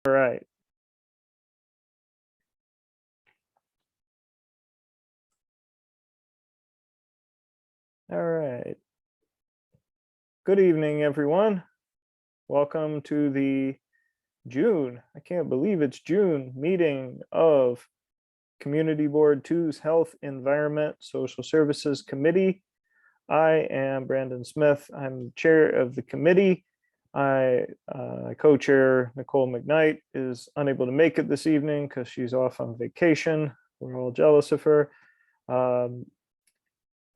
All right. All right. Good evening, everyone. Welcome to the June, I can't believe it's June, meeting of Community Board 2's Health, Environment, Social Services Committee. I am Brandon Smith. I'm chair of the committee. Co-chair Nicole McKnight is unable to make it this evening because she's off on vacation. We're all jealous of her. The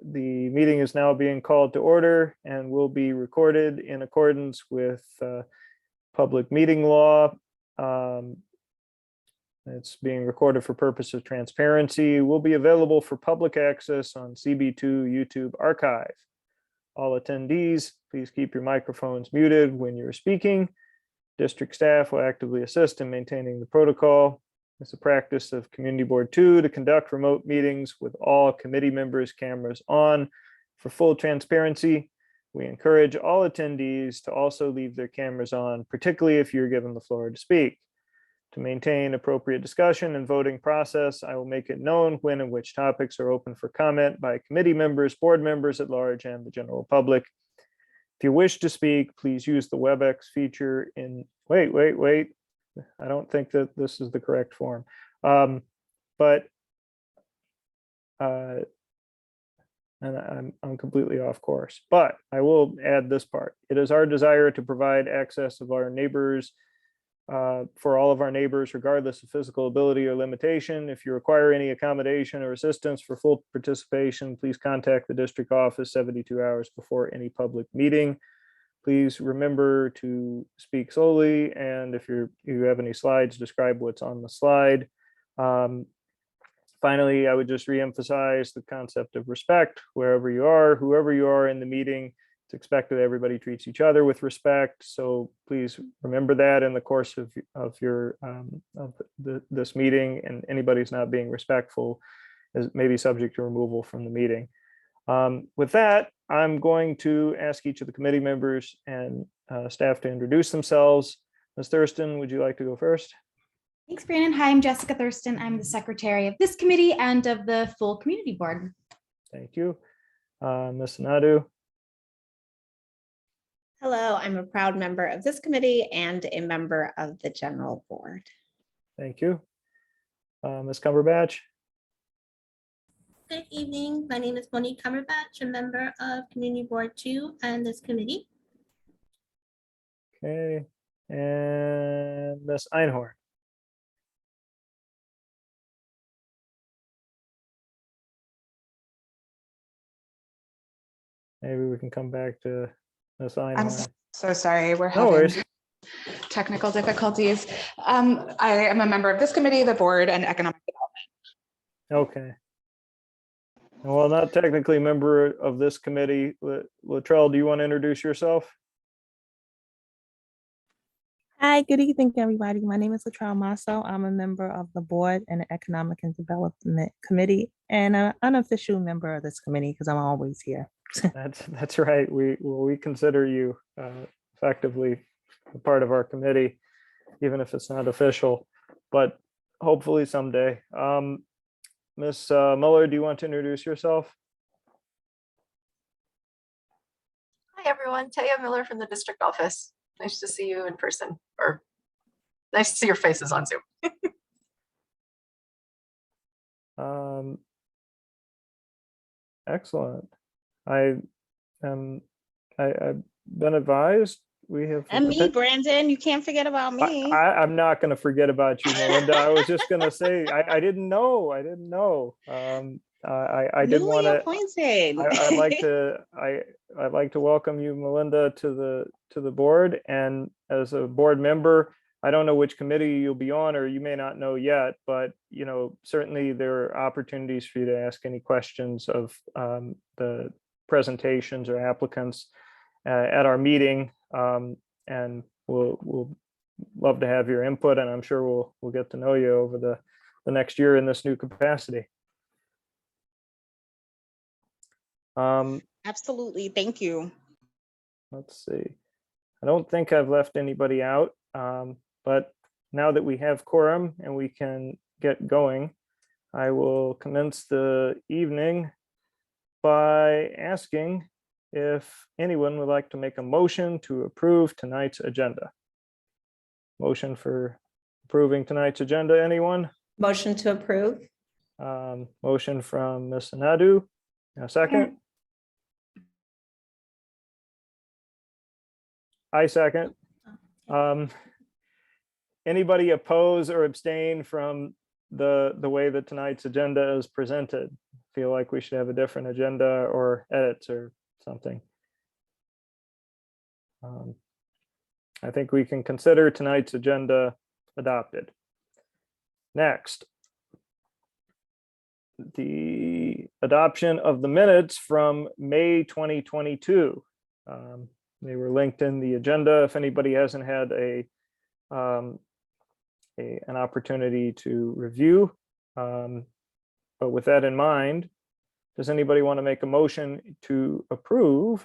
meeting is now being called to order and will be recorded in accordance with public meeting law. It's being recorded for purpose of transparency. Will be available for public access on CB2 YouTube archive. All attendees, please keep your microphones muted when you're speaking. District staff will actively assist in maintaining the protocol. It's a practice of Community Board 2 to conduct remote meetings with all committee members' cameras on. For full transparency, we encourage all attendees to also leave their cameras on, particularly if you're given the floor to speak. To maintain appropriate discussion and voting process, I will make it known when and which topics are open for comment by committee members, board members at large, and the general public. If you wish to speak, please use the WebEx feature in, wait. I don't think that this is the correct form, and I'm completely off course, but I will add this part. It is our desire to provide access of our neighbors for all of our neighbors, regardless of physical ability or limitation. If you require any accommodation or assistance for full participation, please contact the district office 72 hours before any public meeting. Please remember to speak slowly, and if you have any slides, describe what's on the slide. Finally, I would just reemphasize the concept of respect wherever you are, whoever you are in the meeting. It's expected everybody treats each other with respect. So please remember that in the course of this meeting, and anybody who's not being respectful is maybe subject to removal from the meeting. With that, I'm going to ask each of the committee members and staff to introduce themselves. Ms. Thurston, would you like to go first? Thanks, Brandon. Hi, I'm Jessica Thurston. I'm the secretary of this committee and of the full community board. Thank you. Ms. Nadu. Hello, I'm a proud member of this committee and a member of the general board. Thank you. Ms. Cumberbatch. Good evening. My name is Monique Cumberbatch, a member of Community Board 2 and this committee. Okay. And Ms. Einhorn. Maybe we can come back to Ms. Einhorn. I'm so sorry. We're No worries. having technical difficulties. I am a member of this committee, the board, and economic development. Okay. Well, not technically a member of this committee. Latrell, do you want to introduce yourself? Hi, good evening, everybody. My name is Latrell Masso. I'm a member of the board and the Economic and Development Committee, and an unofficial member of this committee because I'm always here. That's right. We consider you effectively a part of our committee, even if it's not official, but hopefully someday. Ms. Muller, do you want to introduce yourself? Hi, everyone. Taya Miller from the district office. Nice to see you in person, or nice to see your faces on Zoom. Excellent. I've been advised we have. And me, Brandon, you can't forget about me. I'm not going to forget about you, Melinda. I was just going to say I didn't know. I didn't want to. I'd like to welcome you, Melinda, to the board. And as a board member, I don't know which committee you'll be on, or you may not know yet, but certainly there are opportunities for you to ask any questions of the presentations or applicants at our meeting, and we'll love to have your input, and I'm sure we'll get to know you over the next year in this new capacity. Absolutely. Thank you. Let's see. I don't think I've left anybody out, but now that we have quorum and we can get going, I will commence the evening by asking if anyone would like to make a motion to approve tonight's agenda. Motion for approving tonight's agenda, anyone? Motion to approve. Motion from Ms. Nadu. A second? I second. Anybody oppose or abstain from the way that tonight's agenda is presented? Feel like we should have a different agenda or edits or something? I think we can consider tonight's agenda adopted. Next, the adoption of the minutes from May 2022. They were linked in the agenda. If anybody hasn't had an opportunity to review, but with that in mind, does anybody want to make a motion to approve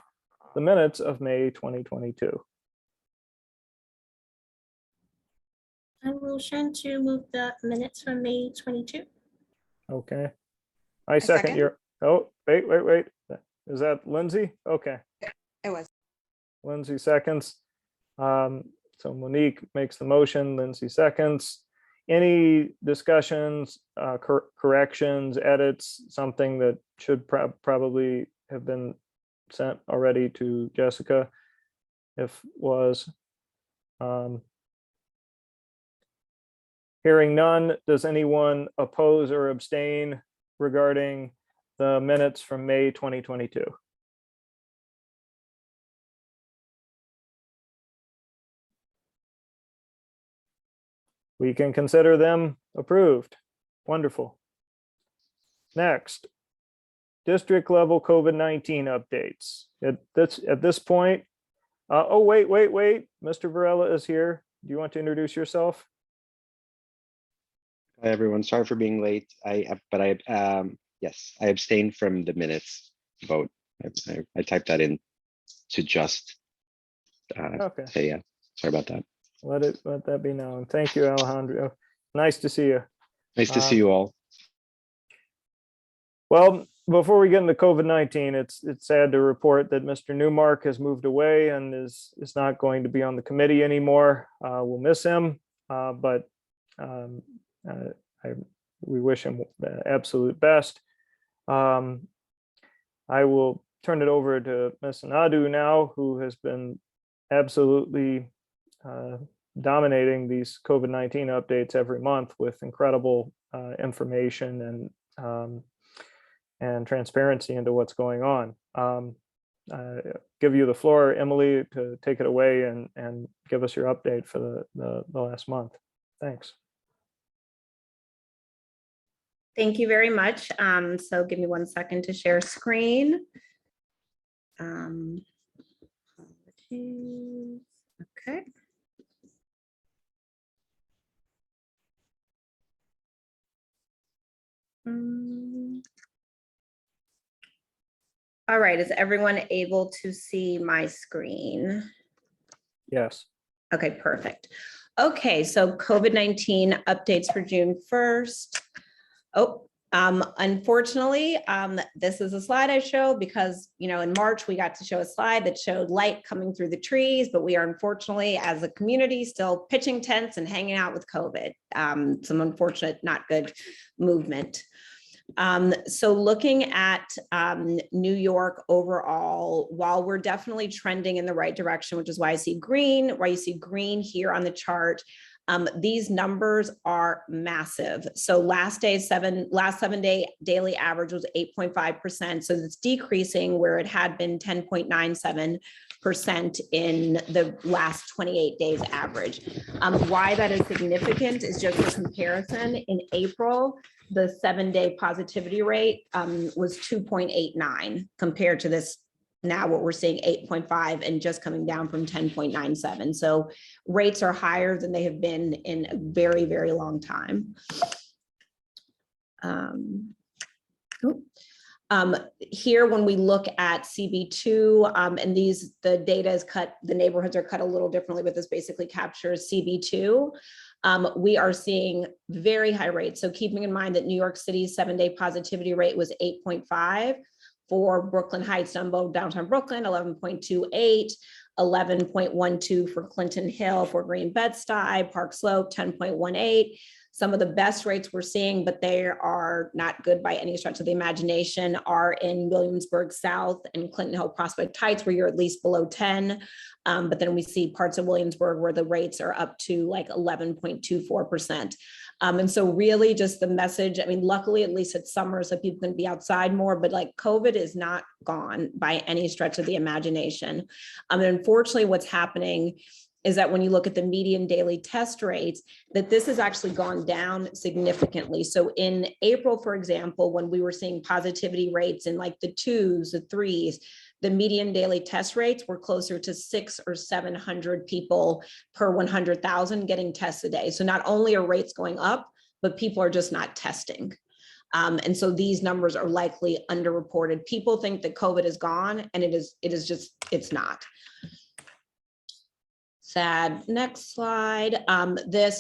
the minutes of May 2022? I motion to move the minutes from May 22. Okay. I second second. your, oh, wait. Is that Lindsay? Okay. It was. Lindsay seconds. So Monique makes the motion, Lindsay seconds. Any discussions, corrections, edits, something that should probably have been sent already to Jessica? If was. Hearing none, does anyone oppose or abstain regarding the minutes from May 2022? We can consider them approved. Wonderful. Next, district level COVID-19 updates. At this point, oh, wait. Mr. Varela is here. Do you want to introduce yourself? Hi, everyone. Sorry for being late. Yes, I abstained from the minutes vote. I typed that in to just Okay. say, yeah, sorry about that. Let that be known. Thank you, Alejandro. Nice to see you. Nice to see you all. Well, before we get into COVID-19, it's sad to report that Mr. Newmark has moved away and is not going to be on the committee anymore. We'll miss him, but we wish him the absolute best. I will turn it over to Ms. Nadu now, who has been absolutely dominating these COVID-19 updates every month with incredible information and transparency into what's going on. Give you the floor, Emily, to take it away and give us your update for the last month. Thanks. Thank you very much. So give me 1 second to share screen. Okay. All right, is everyone able to see my screen? Yes. Okay, perfect. Okay, so COVID-19 updates for June 1st. Oh, unfortunately, this is a slide I show because, in March, we got to show a slide that showed light coming through the trees, but we are unfortunately, as a community, still pitching tents and hanging out with COVID. Some unfortunate, not good movement. So looking at New York overall, while we're definitely trending in the right direction, which is why you see green here on the chart, these numbers are massive. So last 7-day daily average was 8.5%. So it's decreasing where it had been 10.97% in the last 28 days average. Why that is significant is just for comparison. In April, the 7-day positivity rate was 2.89 compared to this now what we're seeing 8.5 and just coming down from 10.97. So rates are higher than they have been in a very, very long time. Here, when we look at CB2, and the data is cut, the neighborhoods are cut a little differently, but this basically captures CB2. we are seeing very high rates. So keeping in mind that New York City's 7-day positivity rate was 8.5, for Brooklyn Heights, downtown Brooklyn, 11.28, 11.12 for Clinton Hill, for Green Bed-Stuy, Park Slope, 10.18. Some of the best rates we're seeing, but they are not good by any stretch of the imagination, are in Williamsburg South and Clinton Hill, Prospect Heights, where you're at least below 10. But then we see parts of Williamsburg where the rates are up to like 11.24%. And so really just the message, I mean, luckily, at least it's summer, so people can be outside more, but like COVID is not gone by any stretch of the imagination. And unfortunately, what's happening is that when you look at the median daily test rates, that this has actually gone down significantly. So in April, for example, when we were seeing positivity rates in like the 2s, the 3s, the median daily test rates were closer to 600 or 700 people per 100,000 getting tests a day. So not only are rates going up, but people are just not testing. And so these numbers are likely underreported. People think that COVID is gone, and it is just, it's not. Sad. Next slide.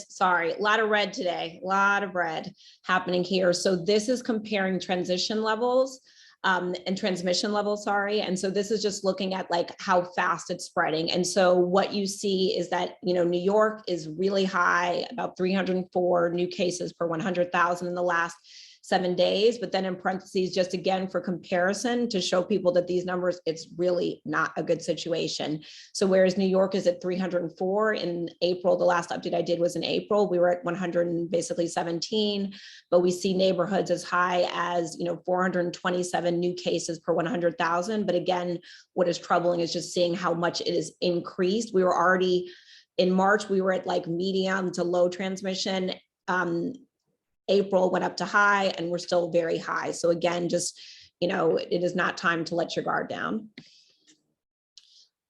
Sorry, a lot of red today, a lot of red happening here. So this is comparing transition levels and transmission levels, sorry. And so this is just looking at like how fast it's spreading. And so what you see is that, you know, New York is really high, about 304 new cases per 100,000 in the last 7 days, but then in parentheses, just again for comparison to show people that these numbers, it's really not a good situation. So whereas New York is at 304 in April, the last update I did was in April, we were at 100 and basically 17, but we see neighborhoods as high as, you know, 427 new cases per 100,000. But again, what is troubling is just seeing how much it is increased. We were already in March, we were at like medium to low transmission. April went up to high, and we're still very high. So again, just, you know, it is not time to let your guard down.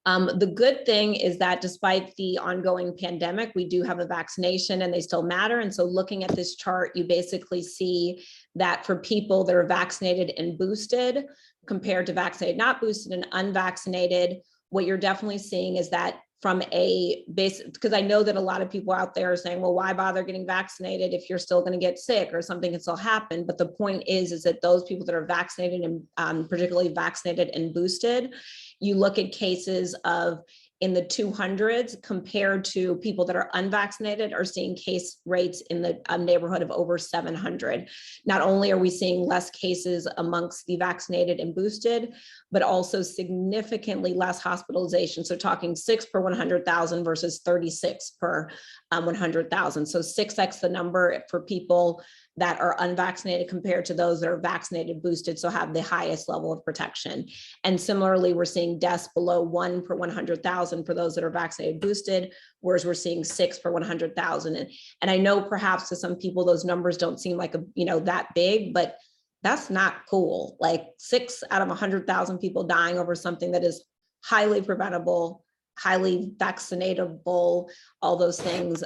The good thing is that despite the ongoing pandemic, we do have a vaccination and they still matter. And so looking at this chart, you basically see that for people that are vaccinated and boosted compared to vaccinated, not boosted, and unvaccinated, what you're definitely seeing is that from a base, because I know that a lot of people out there are saying, well, why bother getting vaccinated if you're still going to get sick or something can still happen. But the point is that those people that are vaccinated and particularly vaccinated and boosted, you look at cases of in the 200s compared to people that are unvaccinated are seeing case rates in the neighborhood of over 700. Not only are we seeing less cases amongst the vaccinated and boosted, but also significantly less hospitalization. So talking 6 per 100,000 versus 36 per 100,000. So 6x the number for people that are unvaccinated compared to those that are vaccinated, boosted, so have the highest level of protection. And similarly, we're seeing deaths below 1 per 100,000 for those that are vaccinated, boosted, whereas we're seeing 6 per 100,000. And I know perhaps to some people, those numbers don't seem like, that big, but that's not cool. Like 6 out of 100,000 people dying over something that is highly preventable, highly vaccinatable, all those things.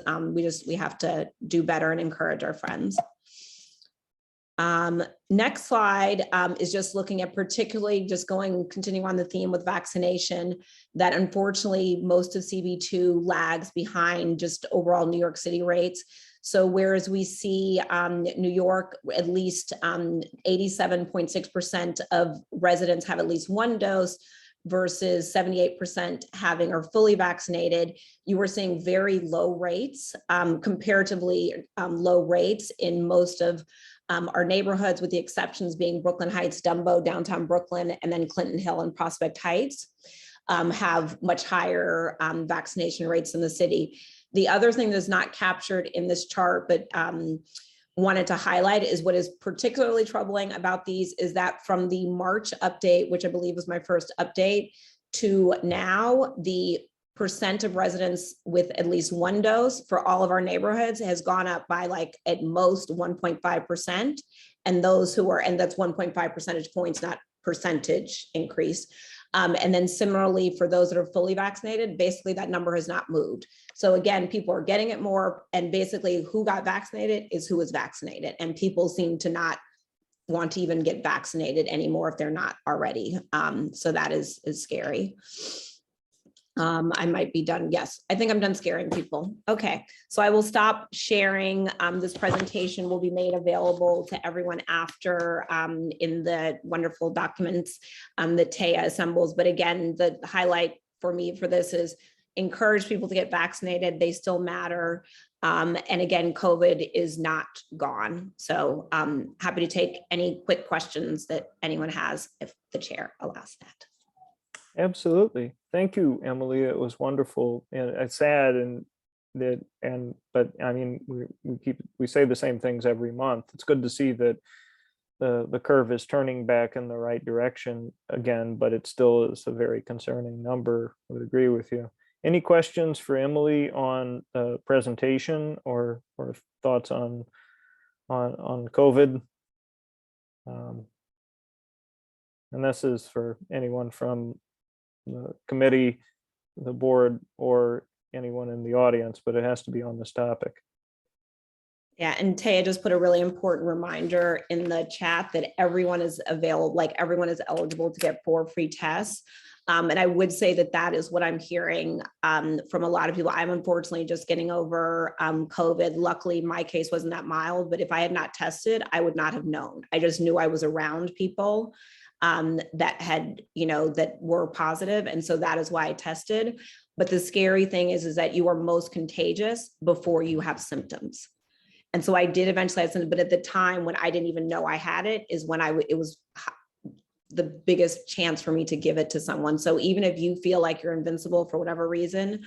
We have to do better and encourage our friends. Next slide is just looking at particularly continuing on the theme with vaccination, that unfortunately most of CB2 lags behind just overall New York City rates. So whereas we see New York, at least 87.6% of residents have at least one dose versus 78% having or fully vaccinated, you were seeing very low rates, comparatively low rates in most of our neighborhoods, with the exceptions being Brooklyn Heights, Dumbo, downtown Brooklyn, and then Clinton Hill and Prospect Heights have much higher vaccination rates in the city. The other thing that's not captured in this chart, but wanted to highlight, is what is particularly troubling about these is that from the March update, which I believe was my first update, to now, the percent of residents with at least one dose for all of our neighborhoods has gone up by like at most 1.5%. And those who are, and that's 1.5 percentage points, not percentage increase. And then similarly for those that are fully vaccinated, basically that number has not moved. So again, people are getting it more, and basically who got vaccinated is who was vaccinated. And people seem to not want to even get vaccinated anymore if they're not already. So that is scary. I might be done. Yes, I think I'm done scaring people. Okay, so I will stop sharing. This presentation will be made available to everyone after in the wonderful documents that Taya assembles. But again, the highlight for me for this is encourage people to get vaccinated. They still matter. And again, COVID is not gone. So happy to take any quick questions that anyone has if the chair allows that. Absolutely. Thank you, Emily. It was wonderful, and it's sad but I mean, we say the same things every month. It's good to see that the curve is turning back in the right direction again, but it still is a very concerning number. I would agree with you. Any questions for Emily on the presentation or thoughts on COVID? And this is for anyone from the committee, the board, or anyone in the audience, but it has to be on this topic. Yeah, and Taya just put a really important reminder in the chat that everyone is available, like everyone is eligible to get 4 free tests. And I would say that that is what I'm hearing from a lot of people. I'm unfortunately just getting over COVID. Luckily, my case wasn't that mild, but if I had not tested, I would not have known. I just knew I was around people that had, that were positive. And so that is why I tested. But the scary thing is that you are most contagious before you have symptoms. And so I did eventually have symptoms, but at the time when I didn't even know I had it is when it was the biggest chance for me to give it to someone. So even if you feel like you're invincible for whatever reason,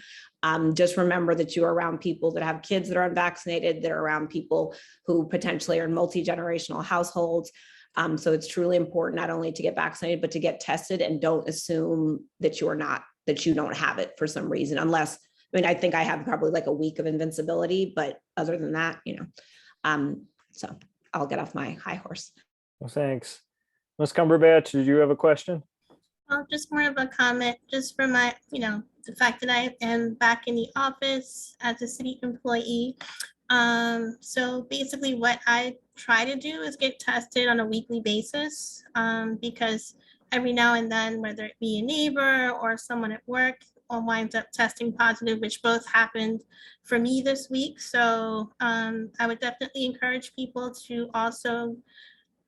just remember that you're around people that have kids that are unvaccinated, that are around people who potentially are in multi-generational households. So it's truly important not only to get vaccinated, but to get tested, and don't assume that you don't have it for some reason, unless, I think I have probably like a week of invincibility, but other than that, so I'll get off my high horse. Well, thanks. Ms. Cumberbatch, did you have a question? Just more of a comment, just for my, the fact that I am back in the office as a city employee. So basically what I try to do is get tested on a weekly basis, because every now and then, whether it be a neighbor or someone at work, or winds up testing positive, which both happened for me this week. So I would definitely encourage people to also,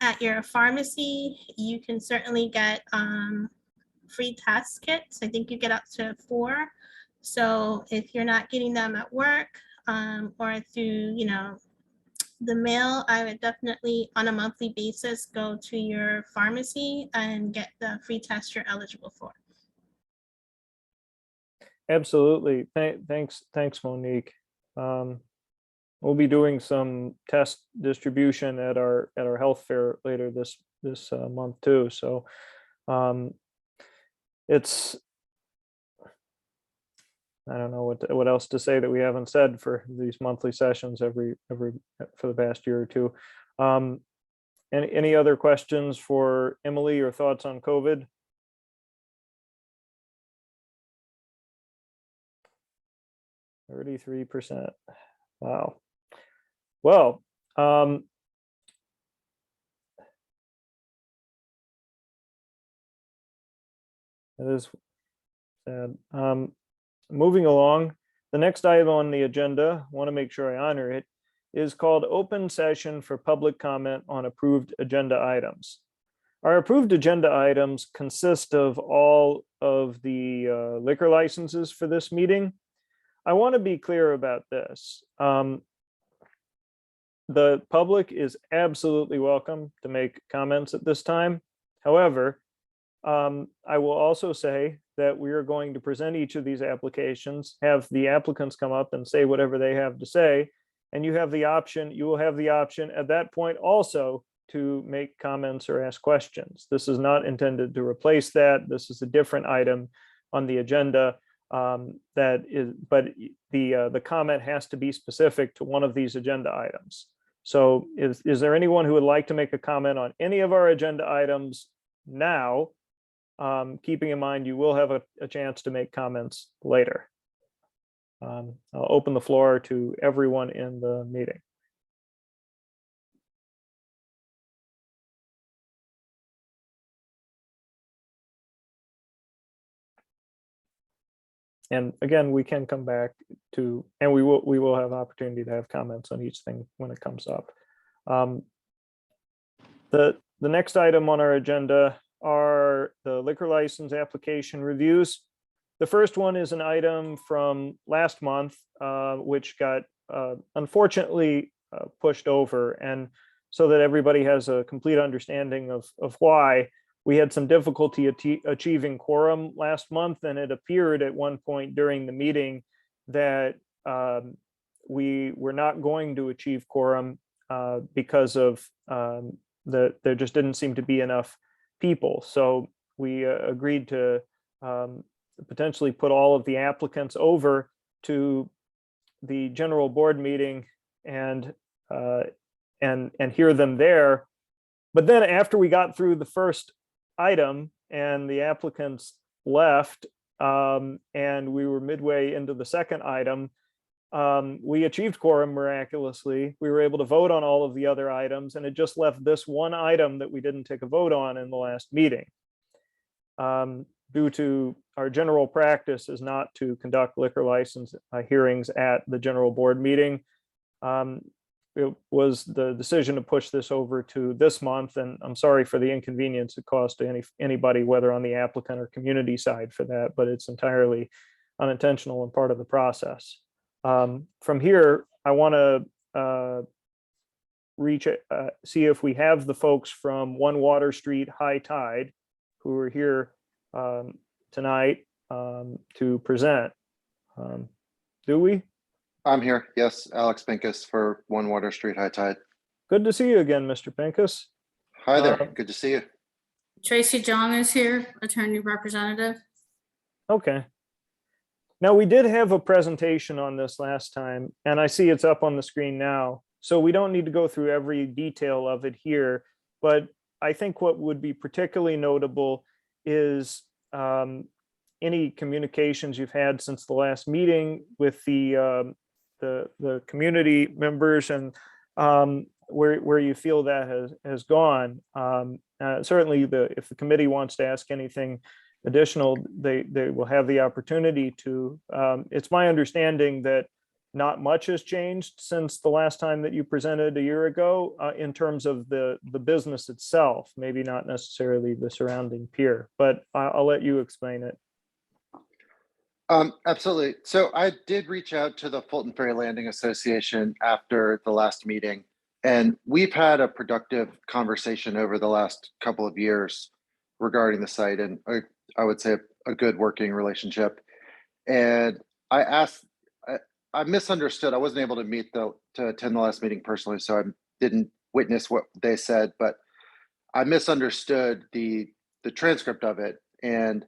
at your pharmacy, you can certainly get free test kits. I think you get up to 4. So if you're not getting them at work or through, the mail, I would definitely on a monthly basis go to your pharmacy and get the free test you're eligible for. Absolutely. Thanks, Monique. We'll be doing some test distribution at our health fair later this month too. So it's, I don't know what else to say that we haven't said for these monthly sessions every for the past year or two. Any other questions for Emily or thoughts on COVID? 33%. Wow. Well, it is sad. Moving along, the next item on the agenda, want to make sure I honor it, is called open session for public comment on approved agenda items. Our approved agenda items consist of all of the liquor licenses for this meeting. I want to be clear about this. The public is absolutely welcome to make comments at this time. However, I will also say that we are going to present each of these applications, have the applicants come up and say whatever they have to say, and you will have the option at that point also to make comments or ask questions. This is not intended to replace that. This is a different item on the agenda. But the comment has to be specific to one of these agenda items. So is there anyone who would like to make a comment on any of our agenda items now? Keeping in mind, you will have a chance to make comments later. I'll open the floor to everyone in the meeting. And again, we can come back to, and we will have opportunity to have comments on each thing when it comes up. The next item on our agenda are the liquor license application reviews. The first one is an item from last month, which got unfortunately pushed over. And so that everybody has a complete understanding of why, we had some difficulty achieving quorum last month, and it appeared at one point during the meeting that we were not going to achieve quorum because of there just didn't seem to be enough people. So we agreed to potentially put all of the applicants over to the general board meeting and hear them there. But then after we got through the first item and the applicants left, and we were midway into the second item, we achieved quorum miraculously. We were able to vote on all of the other items, and it just left this one item that we didn't take a vote on in the last meeting. Due to our general practice is not to conduct liquor license hearings at the general board meeting. It was the decision to push this over to this month, and I'm sorry for the inconvenience it caused to anybody, whether on the applicant or community side for that, but it's entirely unintentional and part of the process. From here, I want to see if we have the folks from One Water Street High Tide who are here tonight to present. Do we? I'm here. Yes, Alex Pincus for One Water Street High Tide. Good to see you again, Mr. Pincus. Hi there. Good to see you. Tracy John is here, attorney representative. Okay. Now, we did have a presentation on this last time, and I see it's up on the screen now. So we don't need to go through every detail of it here, but I think what would be particularly notable is any communications you've had since the last meeting with the community members, and where you feel that has gone. Certainly, if the committee wants to ask anything additional, they will have the opportunity to. It's my understanding that not much has changed since the last time that you presented a year ago in terms of the business itself, maybe not necessarily the surrounding pier, but I'll let you explain it. Absolutely. So I did reach out to the Fulton Ferry Landing Association after the last meeting, and we've had a productive conversation over the last couple of years regarding the site, and I would say a good working relationship. And I misunderstood. I wasn't able to attend the last meeting personally, so I didn't witness what they said, but I misunderstood the transcript of it. And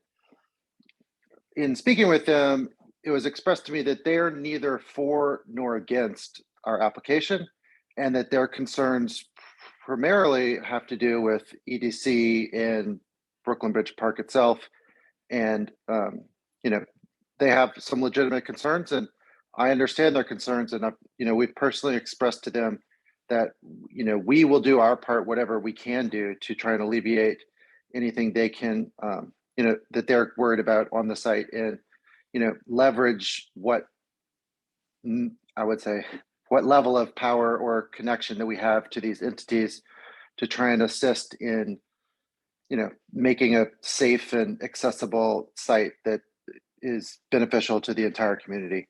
in speaking with them, it was expressed to me that they're neither for nor against our application, and that their concerns primarily have to do with EDC and Brooklyn Bridge Park itself. And, they have some legitimate concerns, and I understand their concerns. And, we've personally expressed to them that, we will do our part, whatever we can do to try and alleviate anything they can, that they're worried about on the site, and, leverage what I would say, what level of power or connection that we have to these entities to try and assist in, making a safe and accessible site that is beneficial to the entire community.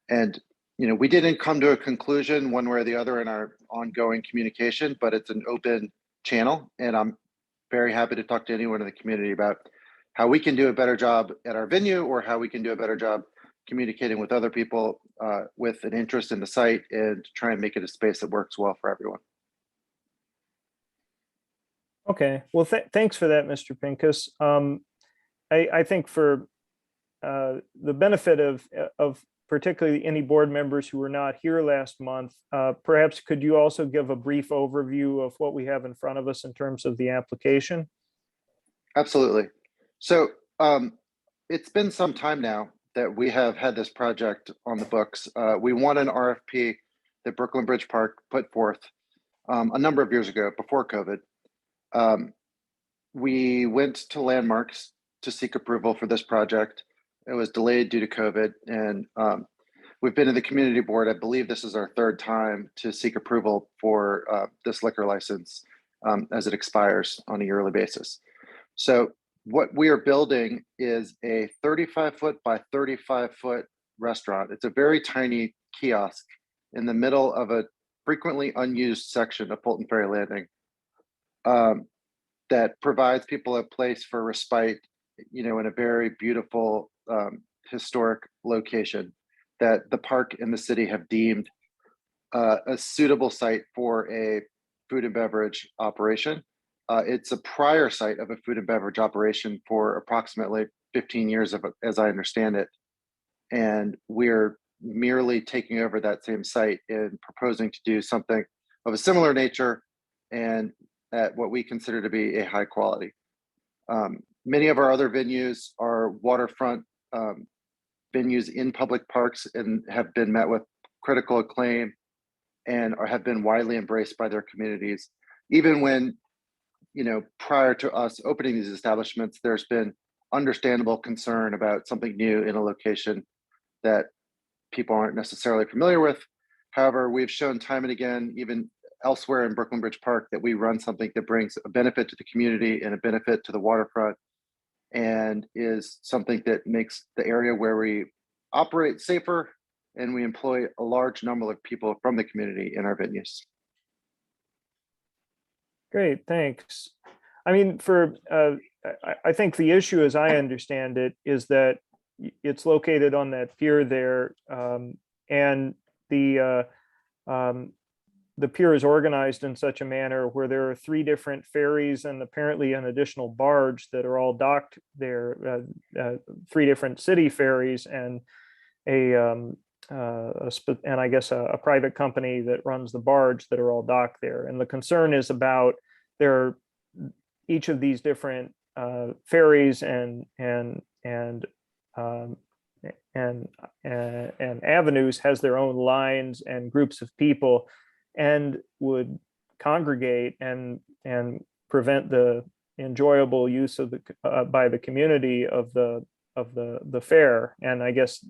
And, we didn't come to a conclusion one way or the other in our ongoing communication, but it's an open channel. And I'm very happy to talk to anyone in the community about how we can do a better job at our venue, or how we can do a better job communicating with other people with an interest in the site, and try and make it a space that works well for everyone. Okay, well, thanks for that, Mr. Pincus. I think for the benefit of particularly any board members who were not here last month, perhaps could you also give a brief overview of what we have in front of us in terms of the application? Absolutely. So it's been some time now that we have had this project on the books. We won an RFP that Brooklyn Bridge Park put forth a number of years ago, before COVID. We went to Landmarks to seek approval for this project. It was delayed due to COVID, and we've been in the community board. I believe this is our third time to seek approval for this liquor license as it expires on a yearly basis. So what we are building is a 35-foot by 35-foot restaurant. It's a very tiny kiosk in the middle of a frequently unused section of Fulton Ferry Landing that provides people a place for respite, you know, in a very beautiful historic location that the park and the city have deemed a suitable site for a food and beverage operation. It's a prior site of a food and beverage operation for approximately 15 years, as I understand it. And we're merely taking over that same site and proposing to do something of a similar nature and at what we consider to be a high quality. Many of our other venues are waterfront venues in public parks and have been met with critical acclaim and have been widely embraced by their communities. Even when, you know, prior to us opening these establishments, there's been understandable concern about something new in a location that people aren't necessarily familiar with. However, we've shown time and again, even elsewhere in Brooklyn Bridge Park, that we run something that brings a benefit to the community and a benefit to the waterfront, and is something that makes the area where we operate safer, and we employ a large number of people from the community in our venues. Great, thanks. I mean, I think the issue, as I understand it, is that it's located on that pier there, and the pier is organized in such a manner where there are 3 different ferries and apparently an additional barge that are all docked there, 3 different city ferries and and I guess a private company that runs the barge that are all docked there. And the concern is about each of these different ferries and avenues has their own lines and groups of people, and would congregate and prevent the enjoyable use of by the community of the fair. And I guess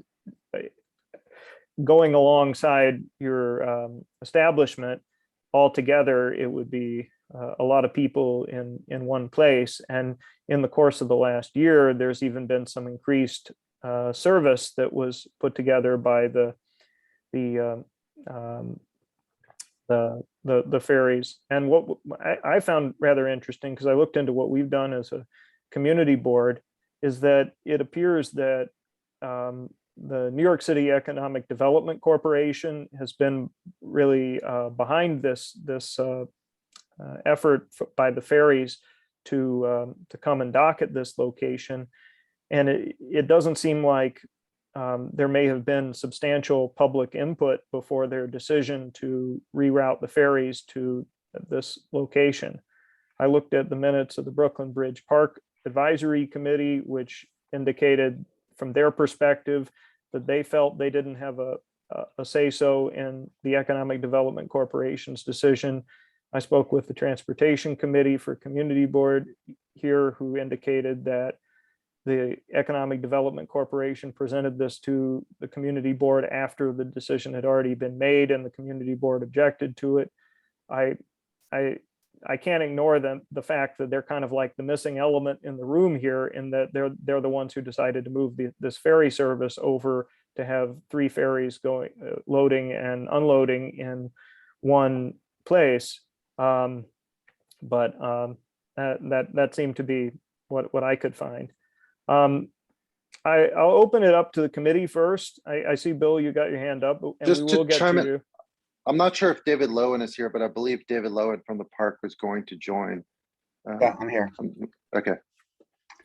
going alongside your establishment altogether, it would be a lot of people in one place. And in the course of the last year, there's even been some increased service that was put together by the ferries. And what I found rather interesting, because I looked into what we've done as a community board, is that it appears that the New York City Economic Development Corporation has been really behind this effort by the ferries to come and dock at this location. And it doesn't seem like there may have been substantial public input before their decision to reroute the ferries to this location. I looked at the minutes of the Brooklyn Bridge Park Advisory Committee, which indicated from their perspective that they felt they didn't have a say-so in the Economic Development Corporation's decision. I spoke with the Transportation Committee for Community Board here, who indicated that the Economic Development Corporation presented this to the community board after the decision had already been made and the community board objected to it. I can't ignore the fact that they're kind of like the missing element in the room here, in that they're the ones who decided to move this ferry service over to have 3 ferries going loading and unloading in one place. That seemed to be what I could find. I'll open it up to the committee first. I see, Bill, you got your hand up, and Just we to will get chime to in, you. I'm not sure if David Lowen is here, but I believe David Lowen from the park was going to join. Yeah, I'm here. Okay.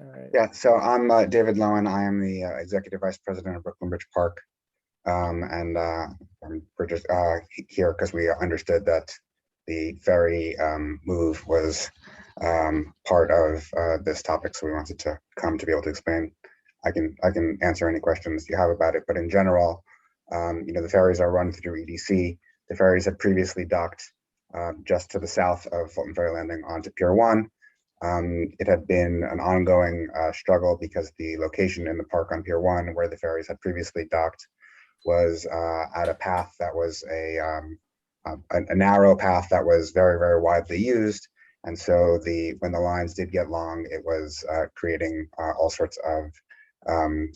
All right. Yeah, so I'm David Lowen. I am the Executive Vice President of Brooklyn Bridge Park. We're just here because we understood that the ferry move was part of this topic, so we wanted to come to be able to explain. I can answer any questions you have about it, but in general, the ferries are run through EDC. The ferries had previously docked just to the south of Fulton Ferry Landing onto Pier 1. It had been an ongoing struggle because the location in the park on Pier 1, where the ferries had previously docked, was at a path that was a narrow path that was very, very widely used. And so when the lines did get long, it was creating all sorts of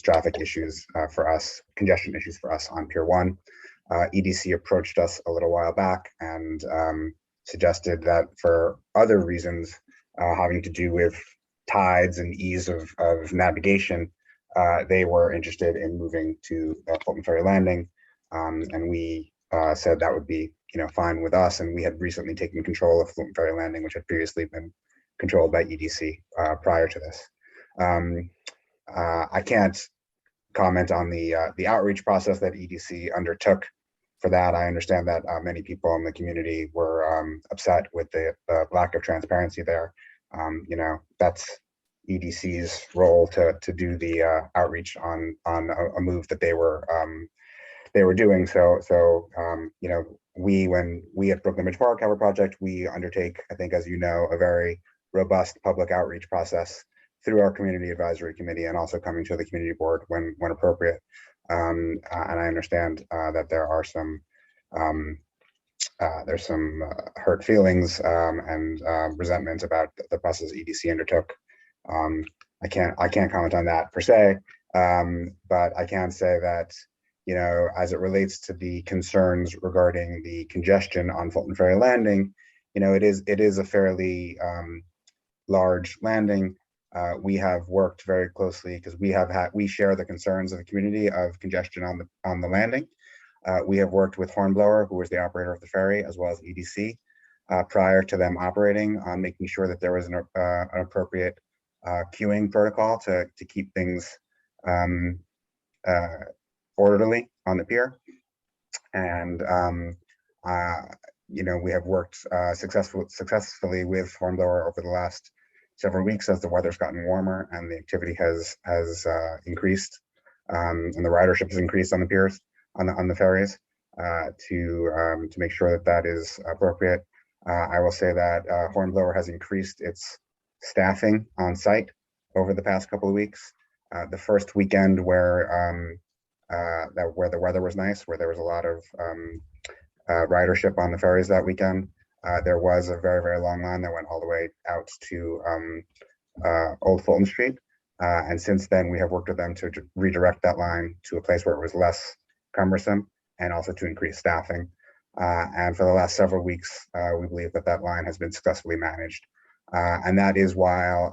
traffic issues for us, congestion issues for us on Pier 1. EDC approached us a little while back and suggested that for other reasons having to do with tides and ease of navigation, they were interested in moving to Fulton Ferry Landing. And we said that would be fine with us. And we had recently taken control of Fulton Ferry Landing, which had previously been controlled by EDC prior to this. I can't comment on the outreach process that EDC undertook for that. I understand that many people in the community were upset with the lack of transparency there. That's EDC's role to do the outreach on a move that they were doing. So when we at Brooklyn Ridge Park have a project, we undertake, I think, as you know, a very robust public outreach process through our community advisory committee and also coming to the community board when appropriate. And I understand that there are some there's some hurt feelings and resentment about the process EDC undertook. I can't comment on that per se, but I can say that as it relates to the concerns regarding the congestion on Fulton Ferry Landing, it is a fairly large landing. We have worked very closely because we share the concerns of the community of congestion on the landing. We have worked with Hornblower, who was the operator of the ferry, as well as EDC, prior to them operating, on making sure that there was an appropriate queuing protocol to keep things orderly on the pier. And we have worked successfully with Hornblower over the last several weeks as the weather's gotten warmer and the activity has increased, and the ridership has increased on the piers, on the ferries, to make sure that is appropriate. I will say that Hornblower has increased its staffing on site over the past couple of weeks. The first weekend where the weather was nice, where there was a lot of ridership on the ferries that weekend, there was a very, very long line that went all the way out to Old Fulton Street. And since then, we have worked with them to redirect that line to a place where it was less cumbersome and also to increase staffing. And for the last several weeks, we believe that line has been successfully managed. And that is while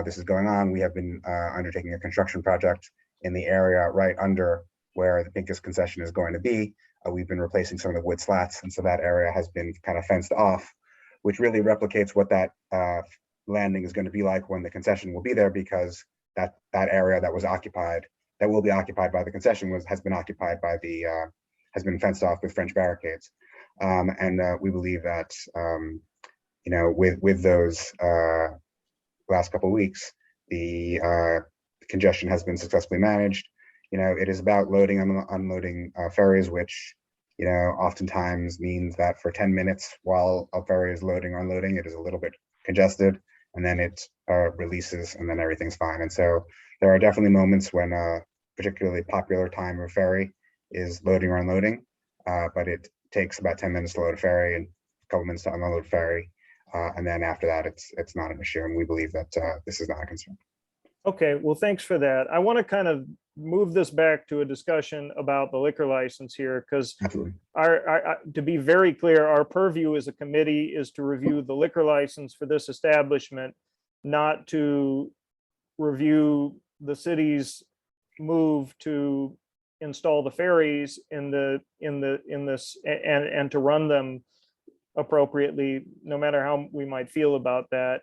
this is going on, we have been undertaking a construction project in the area right under where the Pincus concession is going to be. We've been replacing some of the wood slats, and so that area has been kind of fenced off, which really replicates what that landing is going to be like when the concession will be there, because that area that was occupied, that will be occupied by the concession, has been occupied by has been fenced off with French barricades. And we believe that with those last couple of weeks, the congestion has been successfully managed. It is about loading and unloading ferries, which, oftentimes means that for 10 minutes while a ferry is loading or unloading, it is a little bit congested, and then it releases, and then everything's fine. And so there are definitely moments when a particularly popular time of ferry is loading or unloading, but it takes about 10 minutes to load a ferry and a couple minutes to unload a ferry. And then after that, it's not an issue. And we believe that this is not a concern. Okay, well, thanks for that. I want to kind of move this back to a discussion about the liquor license here, because to be very clear, our purview as a committee is to review the liquor license for this establishment, not to review the city's move to install the ferries in this and to run them appropriately, no matter how we might feel about that.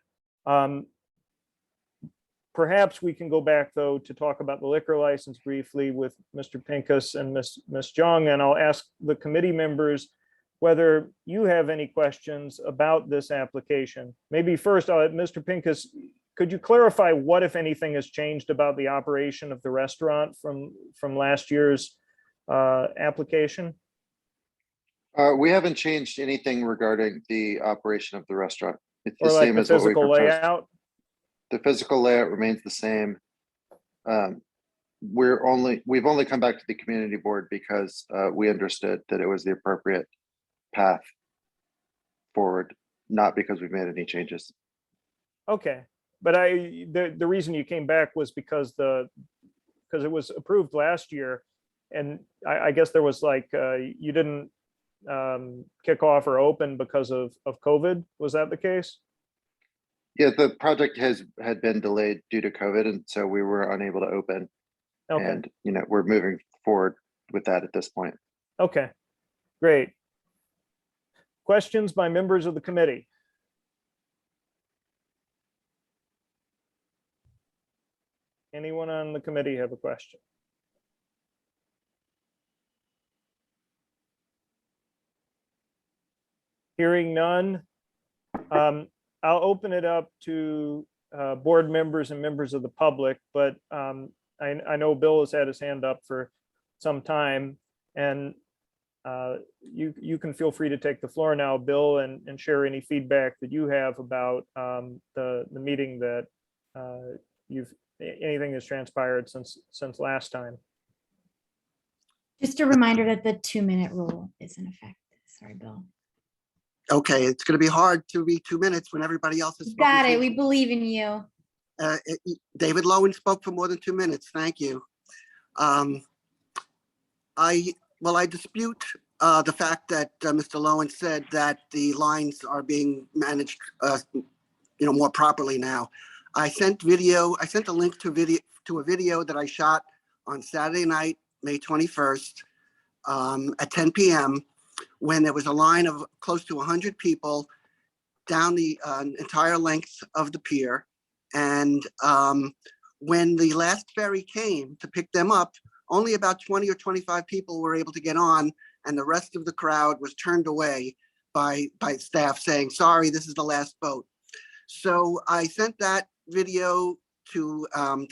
Perhaps we can go back, though, to talk about the liquor license briefly with Mr. Pincus and Ms. Jung, and I'll ask the committee members whether you have any questions about this application. Maybe first, Mr. Pincus, could you clarify what, if anything, has changed about the operation of the restaurant from last year's application? We haven't changed anything regarding the operation of the restaurant. It's Or the like same the as what we physical proposed. layout? The physical layout remains the same. We've only come back to the community board because we understood that it was the appropriate path forward, not because we've made any changes. Okay, but the reason you came back was because it was approved last year, and I guess there was like you didn't kick off or open because of COVID. Was that the case? Yeah, the project had been delayed due to COVID, and so we were unable to open. Okay. And we're moving forward with that at this point. Okay, great. Questions by members of the committee? Anyone on the committee have a question? Hearing none, I'll open it up to board members and members of the public, but I know Bill has had his hand up for some time, and you can feel free to take the floor now, Bill, and share any feedback that you have about the meeting that anything that's transpired since last time. Just a reminder that the 2-minute rule is in effect. Sorry, Bill. Okay, it's going to be hard to be 2 minutes when everybody else has spoken. Got it. We believe in you. David Lowen spoke for more than 2 minutes. Thank you. I dispute the fact that Mr. Lowen said that the lines are being managed, more properly now. I sent a link to a video that I shot on Saturday night, May 21st, at 10 p.m. when there was a line of close to 100 people down the entire length of the pier. And when the last ferry came to pick them up, only about 20 or 25 people were able to get on, and the rest of the crowd was turned away by staff saying, sorry, this is the last boat. So I sent that video to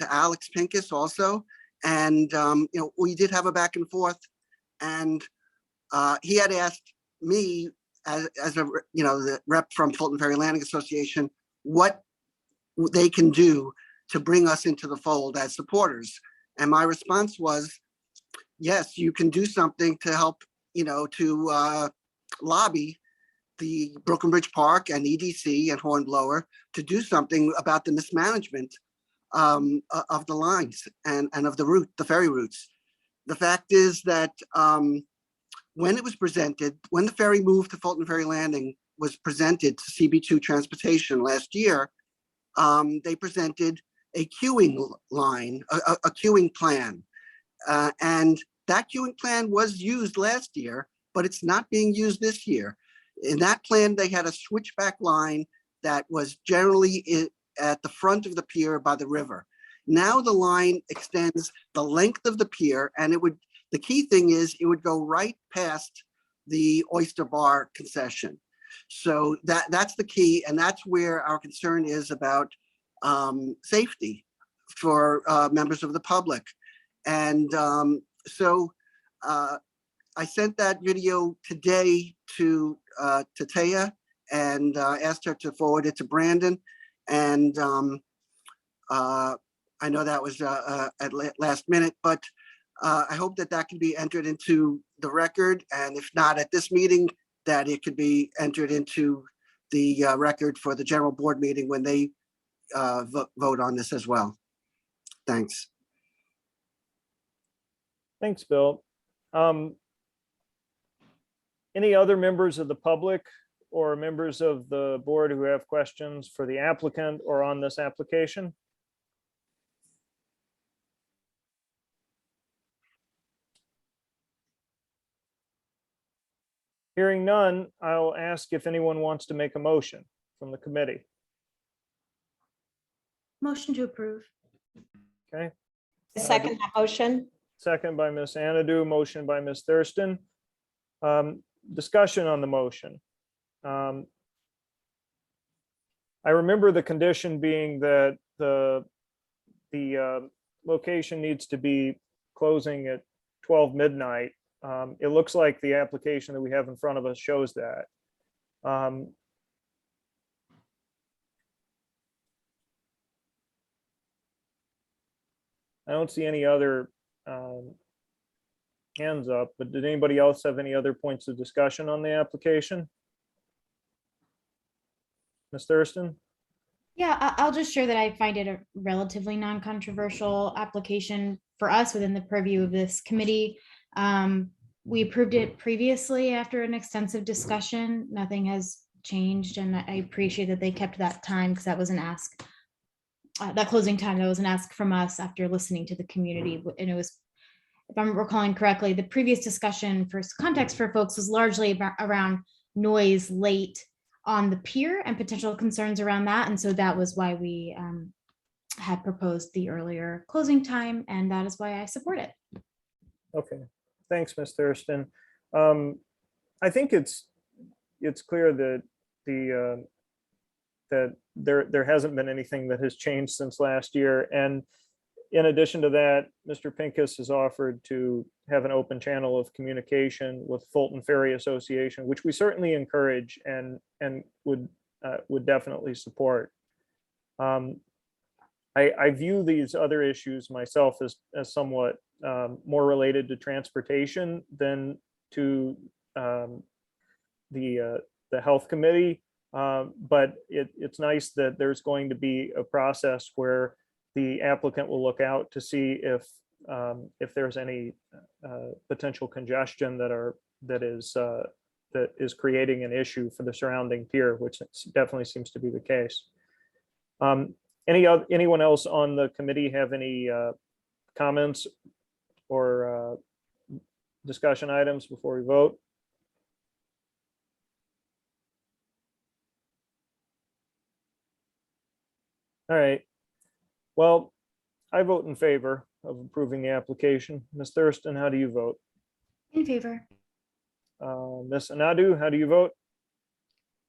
Alex Pincus also. And, we did have a back and forth, and he had asked me as the rep from Fulton Ferry Landing Association, what they can do to bring us into the fold as supporters. And my response was, yes, you can do something to help, to lobby the Brooklyn Bridge Park and EDC and Hornblower to do something about the mismanagement of the lines and of the ferry routes. The fact is that when it was presented, when the ferry moved to Fulton Ferry Landing was presented to CB2 Transportation last year, they presented a queuing line, a queuing plan. And that queuing plan was used last year, but it's not being used this year. In that plan, they had a switchback line that was generally at the front of the pier by the river. Now the line extends the length of the pier, and the key thing is it would go right past the Oyster Bar concession. So that's the key, and that's where our concern is about safety for members of the public. And so I sent that video today to Taya and asked her to forward it to Brandon. And I know that was at last minute, but I hope that can be entered into the record. And if not at this meeting, that it could be entered into the record for the general board meeting when they vote on this as well. Thanks. Thanks, Bill. Any other members of the public or members of the board who have questions for the applicant or on this application? Hearing none, I'll ask if anyone wants to make a motion from the committee. Motion to approve. Okay. Second that motion. Second by Ms. Anadu, motion by Ms. Thurston. Discussion on the motion. I remember the condition being that the location needs to be closing at 12 midnight. It looks like the application that we have in front of us shows that. I don't see any other hands up, but did anybody else have any other points of discussion on the application? Ms. Thurston? Yeah, I'll just share that I find it a relatively non-controversial application for us within the purview of this committee. We approved it previously after an extensive discussion. Nothing has changed, and I appreciate that they kept that time because that was an ask. That closing time, that was an ask from us after listening to the community, and it was, if I'm recalling correctly, the previous discussion for context for folks was largely around noise late on the pier and potential concerns around that. And so that was why we had proposed the earlier closing time, and that is why I support it. Okay, thanks, Ms. Thurston. I think it's clear that that there hasn't been anything that has changed since last year. And in addition to that, Mr. Pincus has offered to have an open channel of communication with Fulton Ferry Association, which we certainly encourage and would definitely support. I view these other issues myself as somewhat more related to transportation than to the health committee. But it's nice that there's going to be a process where the applicant will look out to see if there's any potential congestion that is creating an issue for the surrounding pier, which definitely seems to be the case. Anyone else on the committee have any comments or discussion items before we vote? All right. Well, I vote in favor of approving the application. Ms. Thurston, how do you vote? In favor. Ms. Anadu, how do you vote?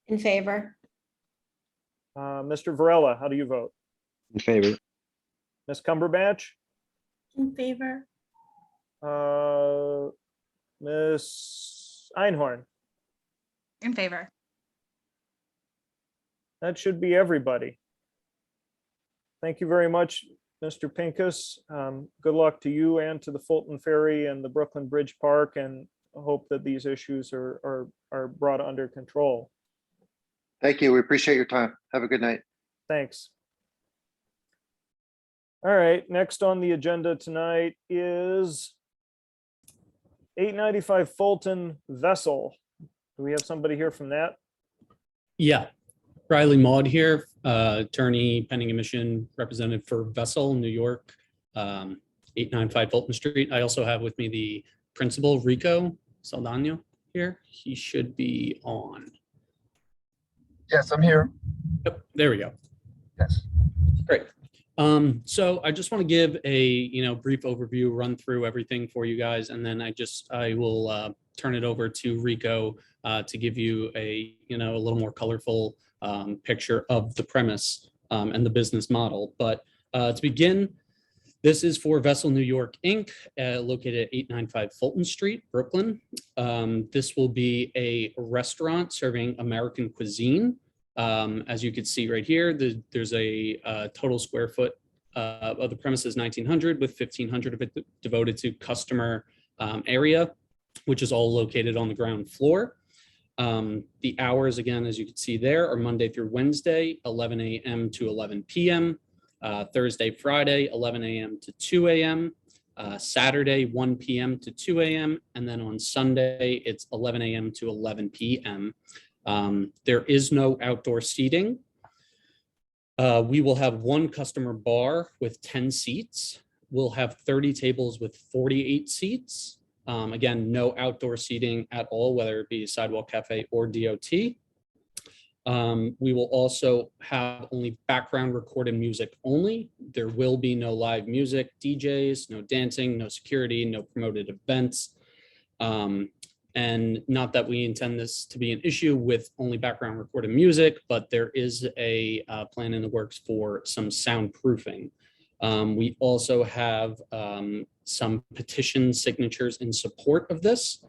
In favor. Mr. Varela, how do you vote? In favor. Ms. Cumberbatch? In favor. Ms. Einhorn? In favor. That should be everybody. Thank you very much, Mr. Pincus. Good luck to you and to the Fulton Ferry and the Brooklyn Bridge Park, and hope that these issues are brought under control. Thank you. We appreciate your time. Have a good night. Thanks. All right, next on the agenda tonight is 895 Fulton Vessel. Do we have somebody here from that? Yeah, Riley Maud here, attorney pending admission representative for Vessel, New York, 895 Fulton Street. I also have with me the principal, Rico Saldano here. He should be on. Yes, I'm here. Yep, there we go. Yes. Great. So I just want to give a brief overview, run through everything for you guys, and then I will turn it over to Rico to give you a little more colorful picture of the premise and the business model. But to begin, this is for Vessel New York Inc., located at 895 Fulton Street, Brooklyn. This will be a restaurant serving American cuisine. As you can see right here, there's a total square foot of the premises 1,900, with 1,500 of it devoted to customer area, which is all located on the ground floor. The hours, again, as you can see there, are Monday through Wednesday, 11 a.m. to 11 p.m., Thursday, Friday, 11 a.m. to 2 a.m., Saturday, 1 p.m. to 2 a.m., and then on Sunday, it's 11 a.m. to 11 p.m. There is no outdoor seating. We will have one customer bar with 10 seats. We'll have 30 tables with 48 seats. Again, no outdoor seating at all, whether it be sidewalk cafe or DOT. We will also have only background recorded music only. There will be no live music, DJs, no dancing, no security, no promoted events. And not that we intend this to be an issue with only background recorded music, but there is a plan in the works for some soundproofing. We also have some petition signatures in support of this.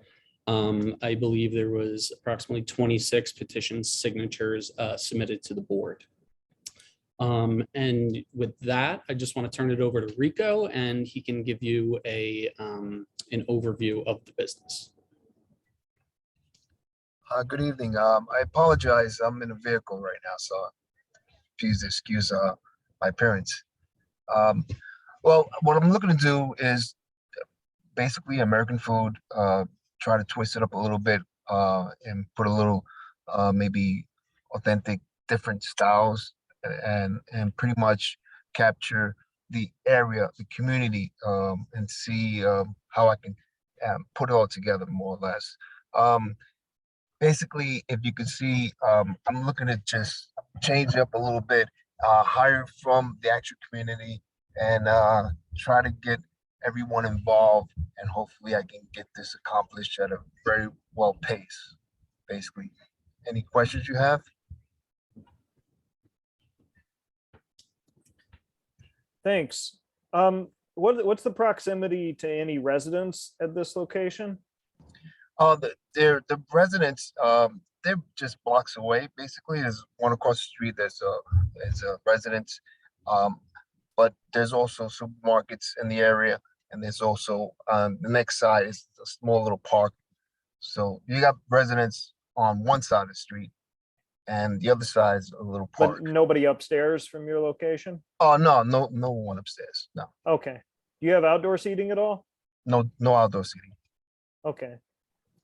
I believe there was approximately 26 petition signatures submitted to the board. And with that, I just want to turn it over to Rico, and he can give you an overview of the business. Good evening. I apologize. I'm in a vehicle right now, so please excuse my appearance. Well, what I'm looking to do is basically American food, try to twist it up a little bit and put a little maybe authentic different styles and pretty much capture the area, the community, and see how I can put it all together more or less. Basically, if you can see, I'm looking to just change it up a little bit, hire from the actual community and try to get everyone involved, and hopefully I can get this accomplished at a very well pace, basically. Any questions you have? Thanks. What's the proximity to any residents at this location? The residents, they're just blocks away. Basically, there's one across the street. There's a residence, but there's also supermarkets in the area, and there's also the next side is a small little park. So you got residents on one side of the street, and the other side is a little park. But nobody upstairs from your location? Oh no one upstairs. No, Okay. Do you have outdoor seating at all? no outdoor seating. Okay.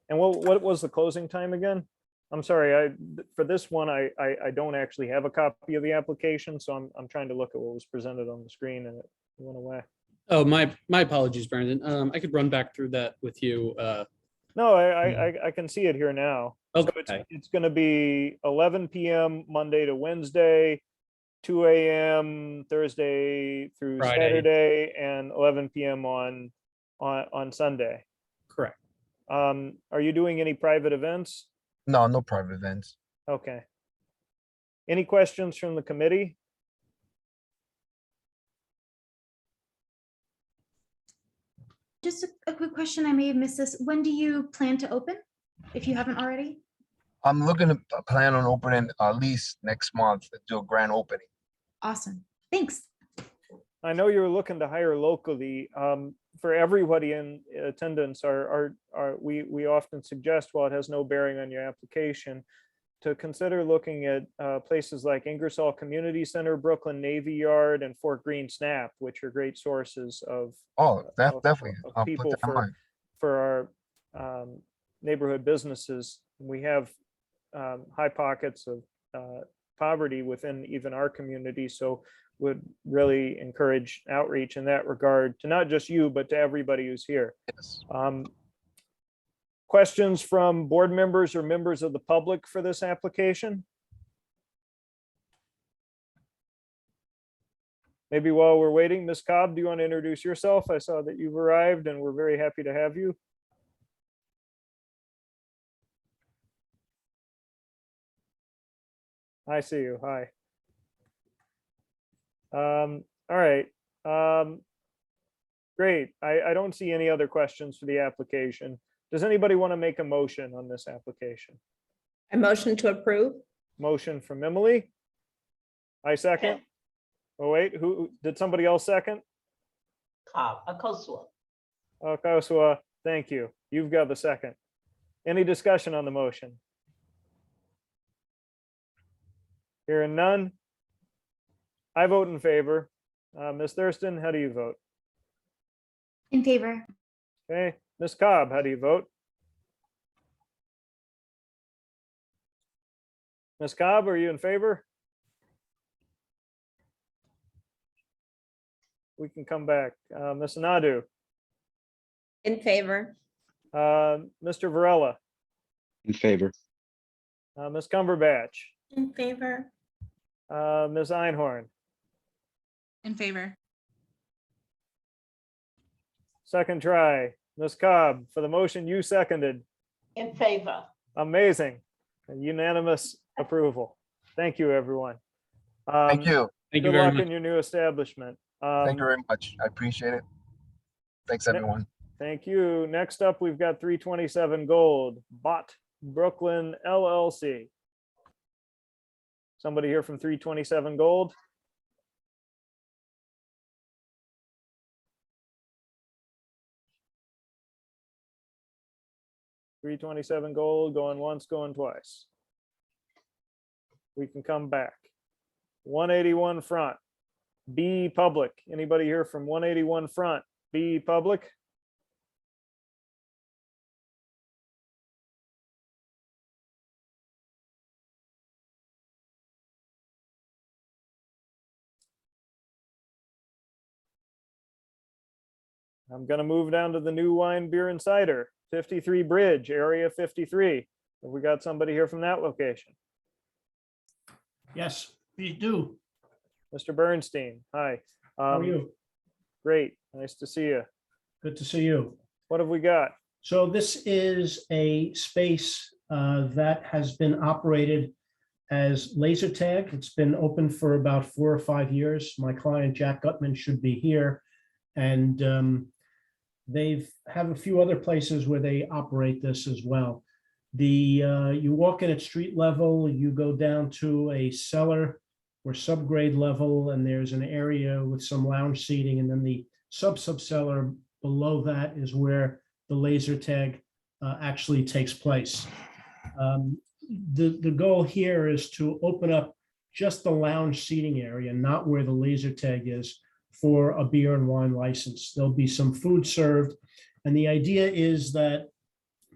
And what was the closing time again? I'm sorry, for this one, I don't actually have a copy of the application, so I'm trying to look at what was presented on the screen and it went away. Oh, my apologies, Brandon. I could run back through that with you. No, I can see it here now. So Okay. it's going to be 11 p.m. Monday to Wednesday, 2 a.m. Thursday through Friday. Saturday, and 11 p.m. on Sunday. Correct. Are you doing any private events? No private events. Okay. Any questions from the committee? Just a quick question. I may have missed this. When do you plan to open, if you haven't already? I'm looking to plan on opening at least next month to do a grand opening. Awesome. Thanks. I know you're looking to hire locally. For everybody in attendance, we often suggest, while it has no bearing on your application, to consider looking at places like Ingersoll Community Center, Brooklyn Navy Yard, and Fort Greene SNAP, which are great sources of Definitely. of I'll people put that in mind. for our neighborhood businesses. We have high pockets of poverty within even our community, so would really encourage outreach in that regard to not just you, but to everybody who's here. Yes. Questions from board members or members of the public for this application? Maybe while we're waiting, Ms. Cobb, do you want to introduce yourself? I saw that you've arrived and we're very happy to have you. I see you. Hi. All right. Great. I don't see any other questions for the application. Does anybody want to make a motion on this application? I motion to approve. Motion from Emily. I second. Oh, wait, who did somebody else second? Akosua. Akosua, thank you. You've got the second. Any discussion on the motion? Hearing none. I vote in favor. Ms. Thurston, how do you vote? In favor. Okay, Ms. Cobb, how do you vote? Ms. Cobb, are you in favor? We can come back. Ms. Nadu, In favor. Mr. Varela, In favor. Ms. Cumberbatch, In favor. Ms. Einhorn, In favor. second try. Ms. Cobb, for the motion you seconded. In favor. Amazing. Unanimous approval. Thank you, everyone. Thank you. Thank you Good very luck much. in your new establishment. Thank you very much. I appreciate it. Thanks, everyone. Thank you. Next up, we've got 327 Gold, Bot Brooklyn LLC. Somebody here from 327 Gold? 327 gold, going once, going twice. We can come back. 181 front, Beepublic. Anybody here from 181 front, Beepublic? I'm gonna move down to the New Wine Beer and Cider, 53 Bridge, area 53. Have we got somebody here from that location? Yes, we do. Mr. Bernstein, hi. How are you? Great, nice to see you. Good to see you. What have we got? So this is a space that has been operated as laser tag. It's been open for about 4 or 5 years. My client, Jack Gutman, should be here. And they've have a few other places where they operate this as well. You walk in at street level, you go down to a cellar or subgrade level, and there's an area with some lounge seating, and then the sub-cellar below that is where the laser tag actually takes place. The goal here is to open up just the lounge seating area, not where the laser tag is, for a beer and wine license. There'll be some food served. And the idea is that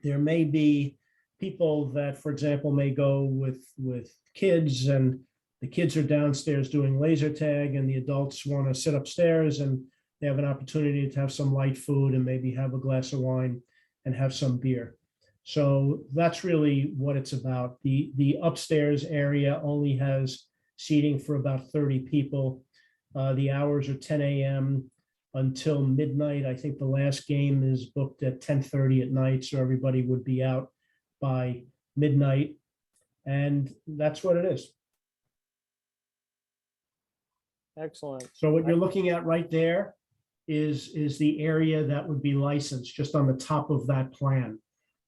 there may be people that, for example, may go with kids, and the kids are downstairs doing laser tag, and the adults want to sit upstairs, and they have an opportunity to have some light food and maybe have a glass of wine and have some beer. So that's really what it's about. The upstairs area only has seating for about 30 people. The hours are 10 a.m. until midnight. I think the last game is booked at 10:30 at night, so everybody would be out by midnight. And that's what it is. Excellent. So what you're looking at right there is the area that would be licensed just on the top of that plan.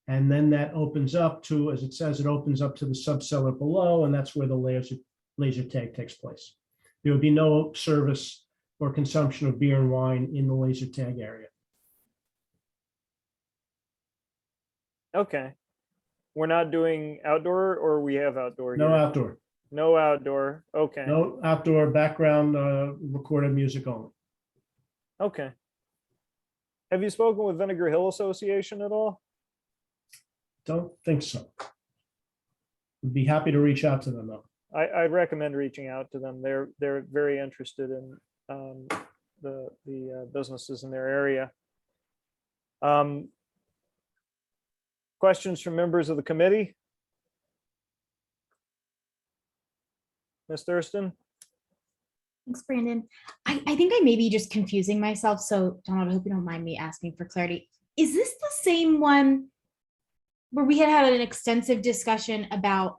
And then that opens up to, as it says, it opens up to the sub-cellar below, and that's where the laser tag takes place. There would be no service or consumption of beer and wine in the laser tag area. Okay. We're not doing outdoor, or we have outdoor No here? outdoor, No outdoor. Okay. no outdoor background recorded music only. Okay. Have you spoken with Vinegar Hill Association at all? Don't think so. Would be happy to reach out to them though. I'd recommend reaching out to them. They're very interested in the businesses in their area. Questions from members of the committee? Ms. Thurston? Thanks, Brandon. I think I may be just confusing myself. So Donald, I hope you don't mind me asking for clarity. Is this the same one where we had an extensive discussion about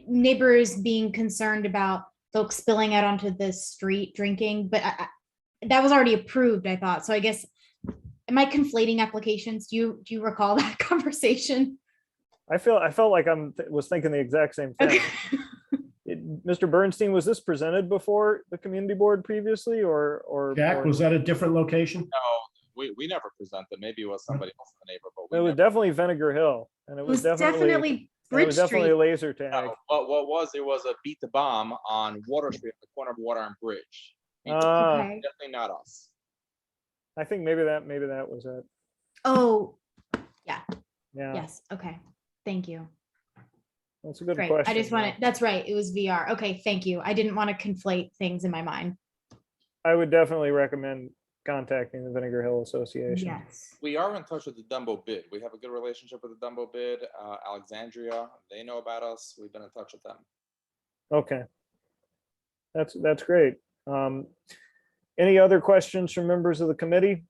neighbors being concerned about folks spilling out onto the street drinking, but that was already approved, I thought. So I guess, am I conflating applications? Do you recall that conversation? I felt like was thinking the exact same thing. Mr. Bernstein, was this presented before the community board previously, or Jack, was that a different location? No, we never presented. Maybe it was somebody else in the neighbor, but it was definitely Vinegar Hill, and it was definitely Bridge Street. a laser tag. No, what was it was a beat the bomb on Water Street, at the corner of Water and Bridge. Okay. Definitely not us. I think maybe that was it. Oh, yeah. Yeah. Yes. Okay. Thank you. That's a good Great. question. I just wanted, that's right. It was VR. Okay. Thank you. I didn't want to conflate things in my mind. I would definitely recommend contacting the Vinegar Hill Association. Yes. We are in touch with the Dumbo Bid. We have a good relationship with the Dumbo Bid. Alexandria, they know about us. We've been in touch with them. Okay. That's great. Any other questions from members of the committee?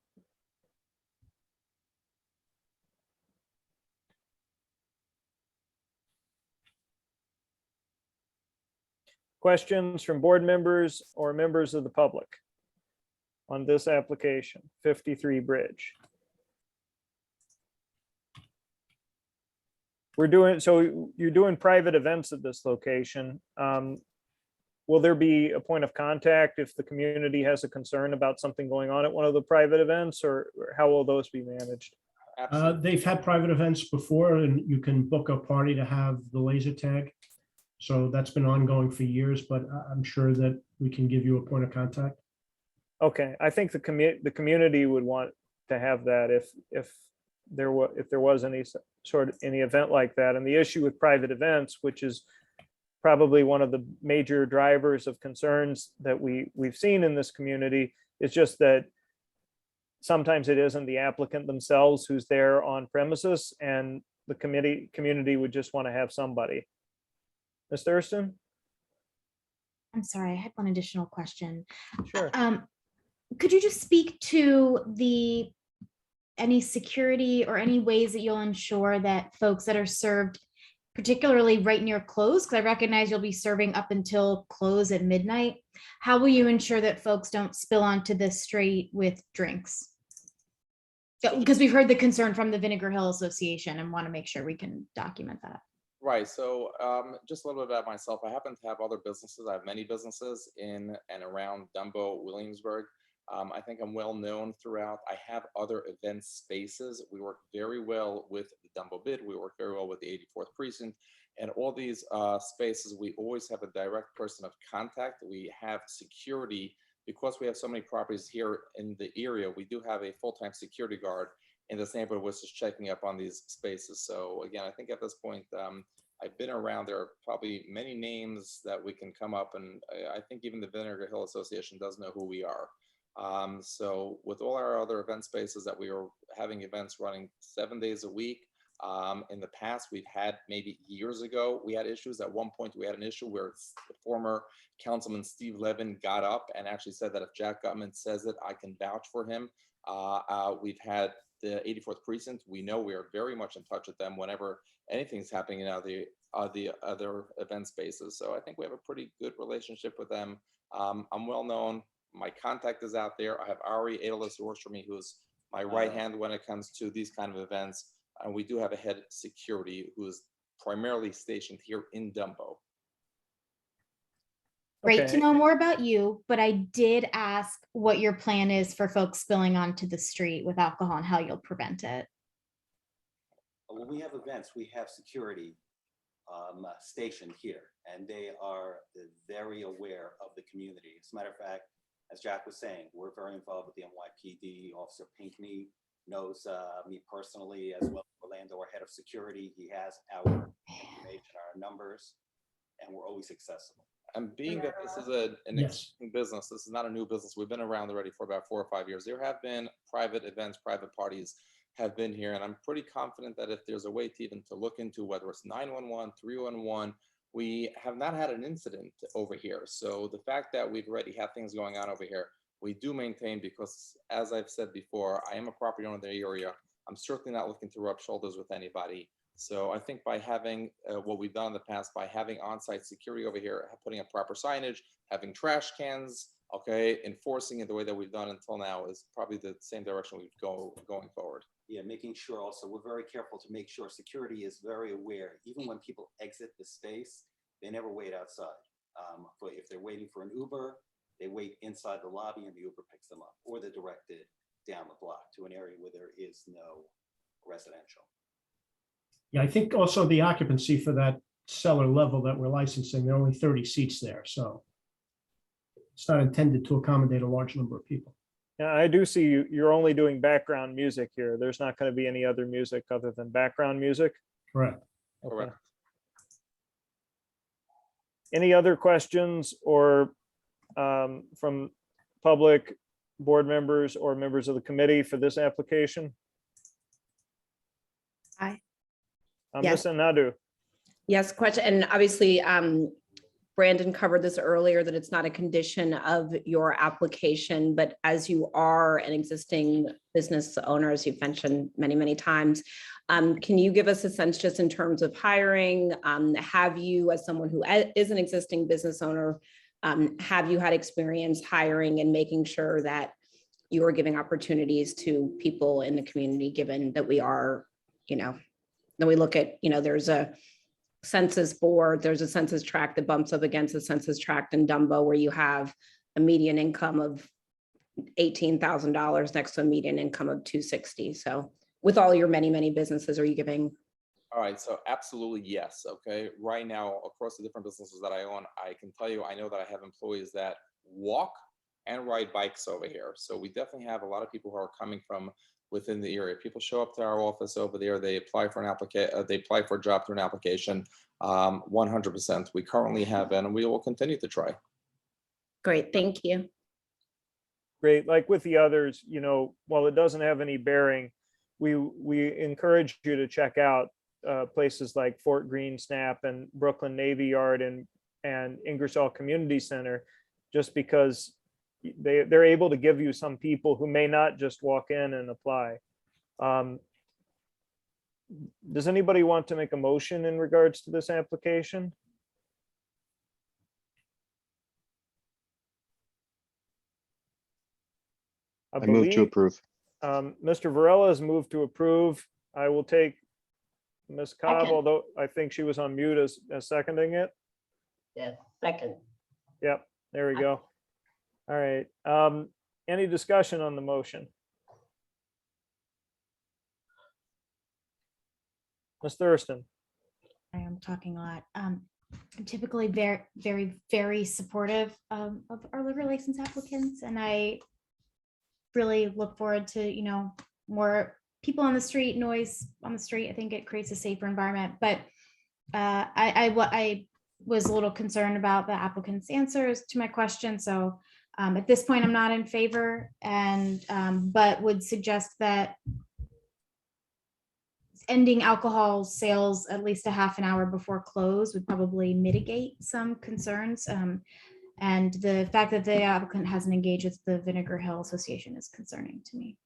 Questions from board members or members of the public on this application, 53 Bridge? So you're doing private events at this location. Will there be a point of contact if the community has a concern about something going on at one of the private events, or how will those be managed? Absolutely. They've had private events before, and you can book a party to have the laser tag. So that's been ongoing for years, but I'm sure that we can give you a point of contact. Okay, I think the community would want to have that if there was any any event like that. And the issue with private events, which is probably one of the major drivers of concerns that we've seen in this community, is just that sometimes it isn't the applicant themselves who's there on premises, and the community would just want to have somebody. Ms. Thurston? I'm sorry, I had one additional question. Sure. Could you just speak to any security or any ways that you'll ensure that folks that are served, particularly right near close, because I recognize you'll be serving up until close at midnight. How will you ensure that folks don't spill onto the street with drinks? Because we've heard the concern from the Vinegar Hill Association and want to make sure we can document that. Right. So just a little bit about myself. I happen to have other businesses. I have many businesses in and around Dumbo, Williamsburg. I think I'm well known throughout. I have other event spaces. We work very well with the Dumbo Bid. We work very well with the 84th Precinct. And all these spaces, we always have a direct person of contact. We have security. Because we have so many properties here in the area, we do have a full-time security guard in this neighborhood, which is checking up on these spaces. So again, I think at this point, I've been around. There are probably many names that we can come up, and I think even the Vinegar Hill Association does know who we are. So with all our other event spaces that we are having events running 7 days a week. In the past, we've had maybe years ago, we had issues. At one point, we had an issue where the former Councilman Steve Levin got up and actually said that if Jack Gutman says it, I can vouch for him. We've had the 84th Precinct. We know we are very much in touch with them whenever anything's happening in the other event spaces. So I think we have a pretty good relationship with them. I'm well known. My contact is out there. I have Ari Adelis who works for me, who's my right hand when it comes to these kind of events. And we do have a head security who is primarily stationed here in Dumbo. Great to know more about you, but I did ask what your plan is for folks spilling onto the street with alcohol and how you'll prevent it. When we have events, we have security stationed here, and they are very aware of the community. As a matter of fact, as Jack was saying, we're very involved with the NYPD. Officer Pinckney knows me personally, as well as Orlando, our head of security. He has our information, our numbers, and we're always accessible. And being that this is an existing business, this is not a new business. We've been around already for about 4 or 5 years. There have been private events, private parties have been here. And I'm pretty confident that if there's a way to even to look into whether it's 911, 311, we have not had an incident over here. So the fact that we've already had things going on over here, we do maintain, because as I've said before, I am a property owner in the area. I'm certainly not looking to rub shoulders with anybody. So I think by having what we've done in the past, by having on-site security over here, putting up proper signage, having trash cans, okay, enforcing it the way that we've done until now is probably the same direction we'd go going forward. Yeah, making sure also, we're very careful to make sure security is very aware. Even when people exit the space, they never wait outside. If they're waiting for an Uber, they wait inside the lobby and the Uber picks them up, or they're directed down the block to an area where there is no residential. Yeah, I think also the occupancy for that cellar level that we're licensing, there are only 30 seats there, so it's not intended to accommodate a large number of people. Yeah, I do see you're only doing background music here. There's not going to be any other music other than background music. Correct. Okay. Correct. Any other questions or from public, board members, or members of the committee for this application? Aye. Ms. Nadu. Yes, question. And obviously, Brandon covered this earlier, that it's not a condition of your application, but as you are an existing business owner, as you've mentioned many, many times, can you give us a sense just in terms of hiring? Have you, as someone who is an existing business owner, have you had experience hiring and making sure that you are giving opportunities to people in the community, given that we are, then we look at, there's a census board, there's a census tract that bumps up against a census tract in Dumbo where you have a median income of $18,000 next to a median income of $260,000. So with all your many, many businesses, are you giving? All right, so absolutely yes. Okay, right now across the different businesses that I own, I can tell you, I know that I have employees that walk and ride bikes over here. So we definitely have a lot of people who are coming from within the area. People show up to our office over there. They apply for an application. They apply for a job through an application. 100%. We currently have, and we will continue to try. Great, thank you. Great. Like with the others, you know, while it doesn't have any bearing, we encourage you to check out places like Fort Greene Snap and Brooklyn Navy Yard and Ingersoll Community Center, just because they're able to give you some people who may not just walk in and apply. Does anybody want to make a motion in regards to this application? I move to approve. Mr. Varela has moved to approve. I will take Ms. Cobb, Second. although I think she was on mute as seconding it. Yes, second. Yep, there we go. All right. Any discussion on the motion? Ms. Thurston? I am talking a lot. I'm typically very, very, very supportive of our liquor license applicants, and I really look forward to, you know, more people on the street, noise on the street. I think it creates a safer environment. But I was a little concerned about the applicant's answers to my question. So at this point, I'm not in favor, and but would suggest that ending alcohol sales at least a half an hour before close would probably mitigate some concerns. And the fact that the applicant hasn't engaged with the Vinegar Hill Association is concerning to me.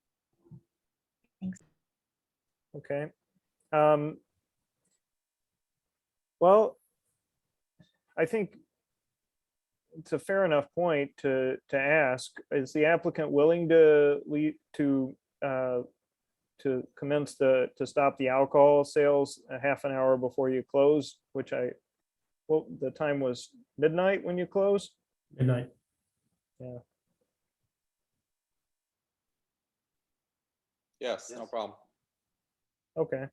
Thanks. Okay. Well, I think it's a fair enough point to ask, is the applicant willing to commence to stop the alcohol sales a half an hour before you close, which well, the time was midnight when you close? Midnight. Yeah. Yes, no problem. Okay.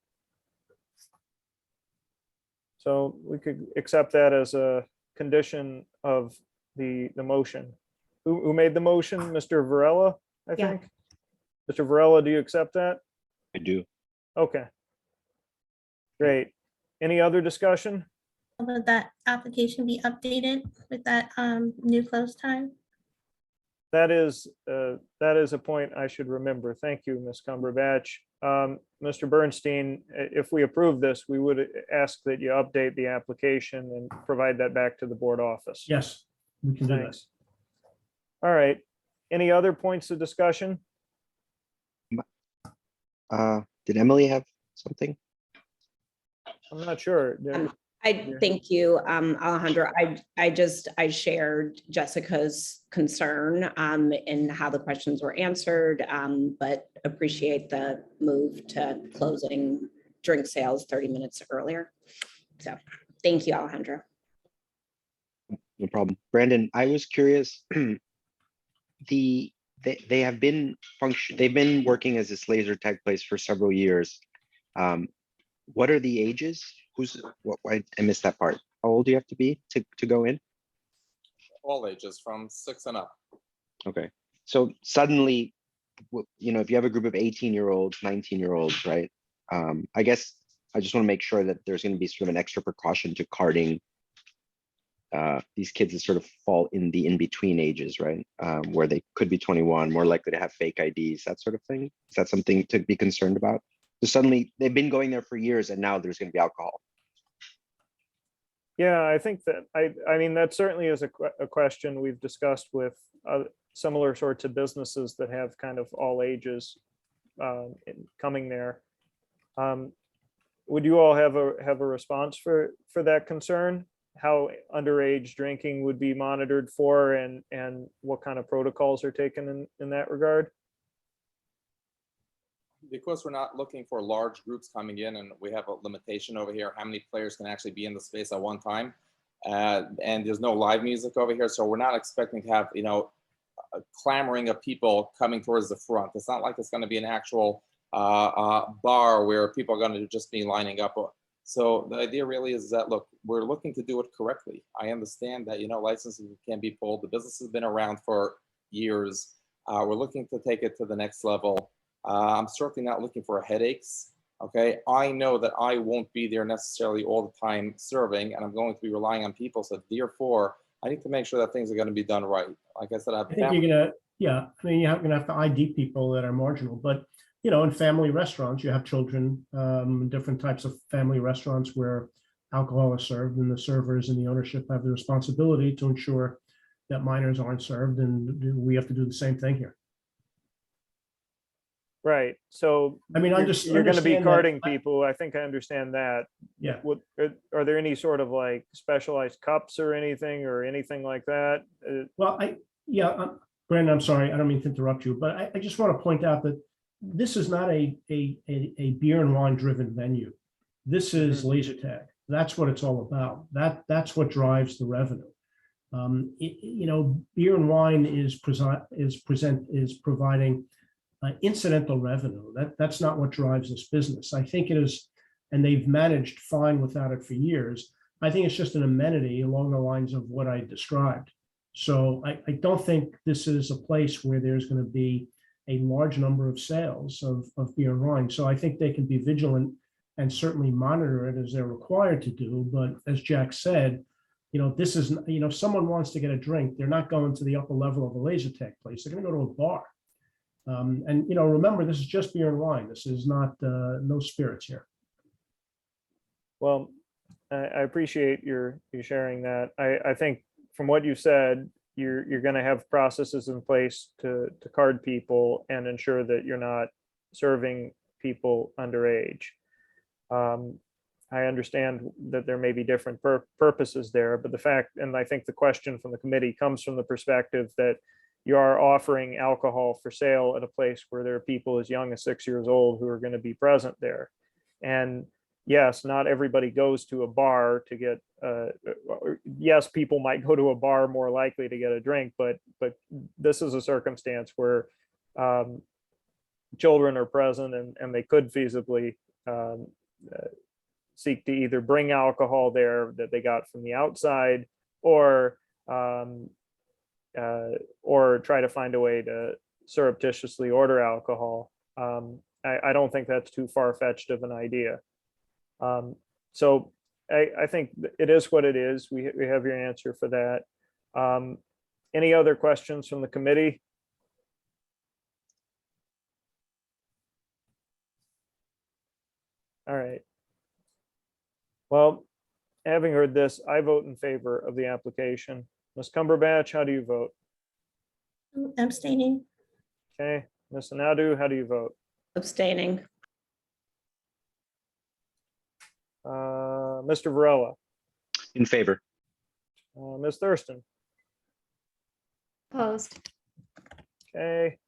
So we could accept that as a condition of the motion. Who made the motion? Mr. Varela, I Yeah. think. Mr. Varela, do you accept that? I do. Okay. Great. Any other discussion? Will that application be updated with that new close time? That is a point I should remember. Thank you, Ms. Cumberbatch. Mr. Bernstein, if we approve this, we would ask that you update the application and provide that back to the board office. Yes, we can do that. Thanks. All right. Any other points of discussion? Did Emily have something? I'm not sure. Thank you, Alejandro. I shared Jessica's concern in how the questions were answered, but appreciate the move to closing drink sales 30 minutes earlier. So thank you, Alejandro. No problem. Brandon, I was curious. They have been they've been working as this laser tag place for several years. What are the ages? I missed that part. How old do you have to be to go in? All ages, from 6 and up. Okay. So suddenly, you know, if you have a group of 18-year-olds, 19-year-olds, right? I guess I just want to make sure that there's going to be sort of an extra precaution to carding these kids that sort of fall in the in-between ages, right? Where they could be 21, more likely to have fake IDs, that sort of thing. Is that something to be concerned about? So suddenly they've been going there for years and now there's going to be alcohol. Yeah, I think that, I mean, that certainly is a question we've discussed with similar sorts of businesses that have kind of all ages coming there. Would you all have a response for that concern? How underage drinking would be monitored for and what kind of protocols are taken in that regard? Because we're not looking for large groups coming in, and we have a limitation over here, how many players can actually be in the space at one time. And there's no live music over here. So we're not expecting to have, you know, a clamoring of people coming towards the front. It's not like it's going to be an actual bar where people are going to just be lining up. So the idea really is that, look, we're looking to do it correctly. I understand that, licenses can be pulled. The business has been around for years. We're looking to take it to the next level. I'm certainly not looking for headaches. Okay, I know that I won't be there necessarily all the time serving, and I'm going to be relying on people. So therefore, I need to make sure that things are going to be done right. Like I said, I think you're gonna, yeah, I mean, you're gonna have to ID people that are marginal, but in family restaurants, you have children, different types of family restaurants where alcohol is served, and the servers and the ownership have the responsibility to ensure that minors aren't served, and we have to do the same thing here. Right. So I mean, you're going to be understand carding that. people. I think I understand that. Yeah. Are there any sort of like specialized cups or anything like that? Well, Brandon, I'm sorry, I don't mean to interrupt you, but I just want to point out that this is not a beer and wine driven venue. This is laser tag. That's what it's all about. That's what drives the revenue. Beer and wine is providing incidental revenue. That's not what drives this business. I think it is, and they've managed fine without it for years. I think it's just an amenity along the lines of what I described. So I don't think this is a place where there's going to be a large number of sales of beer and wine. So I think they can be vigilant and certainly monitor it as they're required to do. But as Jack said, this is, if someone wants to get a drink, they're not going to the upper level of a laser tag place. They're going to go to a bar. And remember, this is just beer and wine. This is not no spirits here. Well, I appreciate you sharing that. I think from what you said, you're going to have processes in place to card people and ensure that you're not serving people underage. I understand that there may be different purposes there, but the fact, and I think the question from the committee comes from the perspective that you are offering alcohol for sale at a place where there are people as young as 6 years old who are going to be present there. And yes, not everybody goes to a bar to get, yes, people might go to a bar more likely to get a drink, but this is a circumstance where children are present and they could feasibly seek to either bring alcohol there that they got from the outside or try to find a way to surreptitiously order alcohol. I don't think that's too far-fetched of an idea. So I think it is what it is. We have your answer for that. Any other questions from the committee? All right. Well, having heard this, I vote in favor of the application. Ms. Cumberbatch, how do you vote? Abstaining. Okay, Ms. Anadu, how do you vote? Abstaining. Mr. Varela, In favor. Ms. Thurston, Opposed. okay.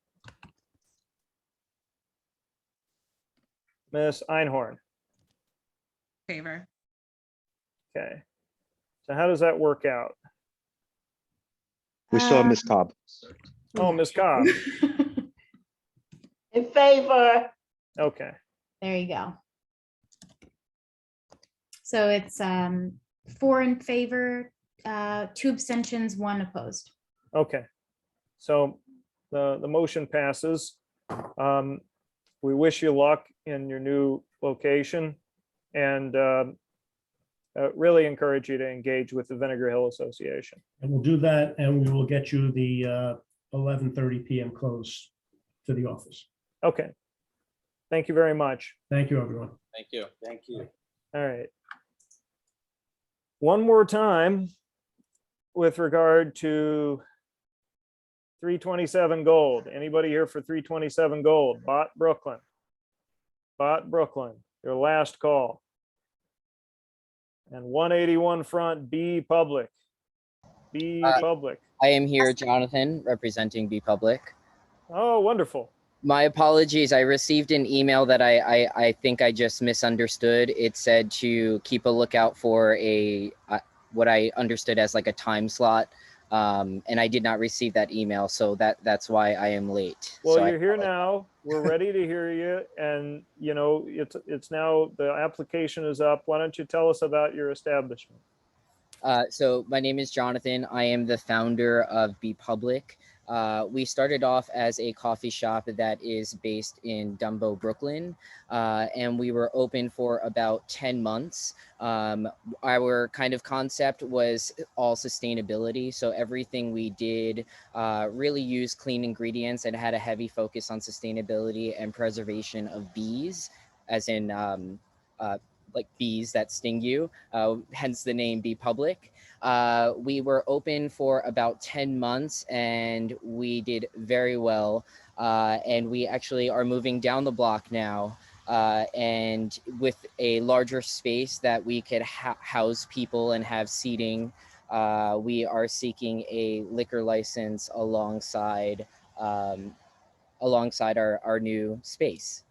Ms. Einhorn, Favor. okay. So how does that work out? We still have Ms. Cobb. Oh, Ms. Cobb, In favor. okay. There you go. So it's 4 in favor, 2 abstentions, 1 opposed. Okay, so the motion passes. We wish you luck in your new location and really encourage you to engage with the Vinegar Hill Association. And we'll do that, and we will get you the 11:30 p.m. close to the office. Okay, thank you very much. Thank you, everyone. Thank you. Thank you. All right. One more time with regard to 327 Gold. Anybody here for 327 Gold? Bot Brooklyn. Bot Brooklyn, your last call. And 181 Front Beepublic. Beepublic. I am here, Jonathan, representing Beepublic. Oh, wonderful. My apologies. I received an email that I think I just misunderstood. It said to keep a lookout for a what I understood as like a time slot And I did not receive that email, so that's why I am late. Well, So I you're here apologize. now. We're ready to hear you. And, you know, it's now, the application is up. Why don't you tell us about your establishment? So my name is Jonathan. I am the founder of Beepublic. We started off as a coffee shop that is based in Dumbo, Brooklyn, and we were open for about 10 months. Our kind of concept was all sustainability. So everything we did really used clean ingredients and had a heavy focus on sustainability and preservation of bees, as in like bees that sting you, hence the name Beepublic. We were open for about 10 months and we did very well. And we actually are moving down the block now, and with a larger space that we could house people and have seating. We are seeking a liquor license alongside our new space.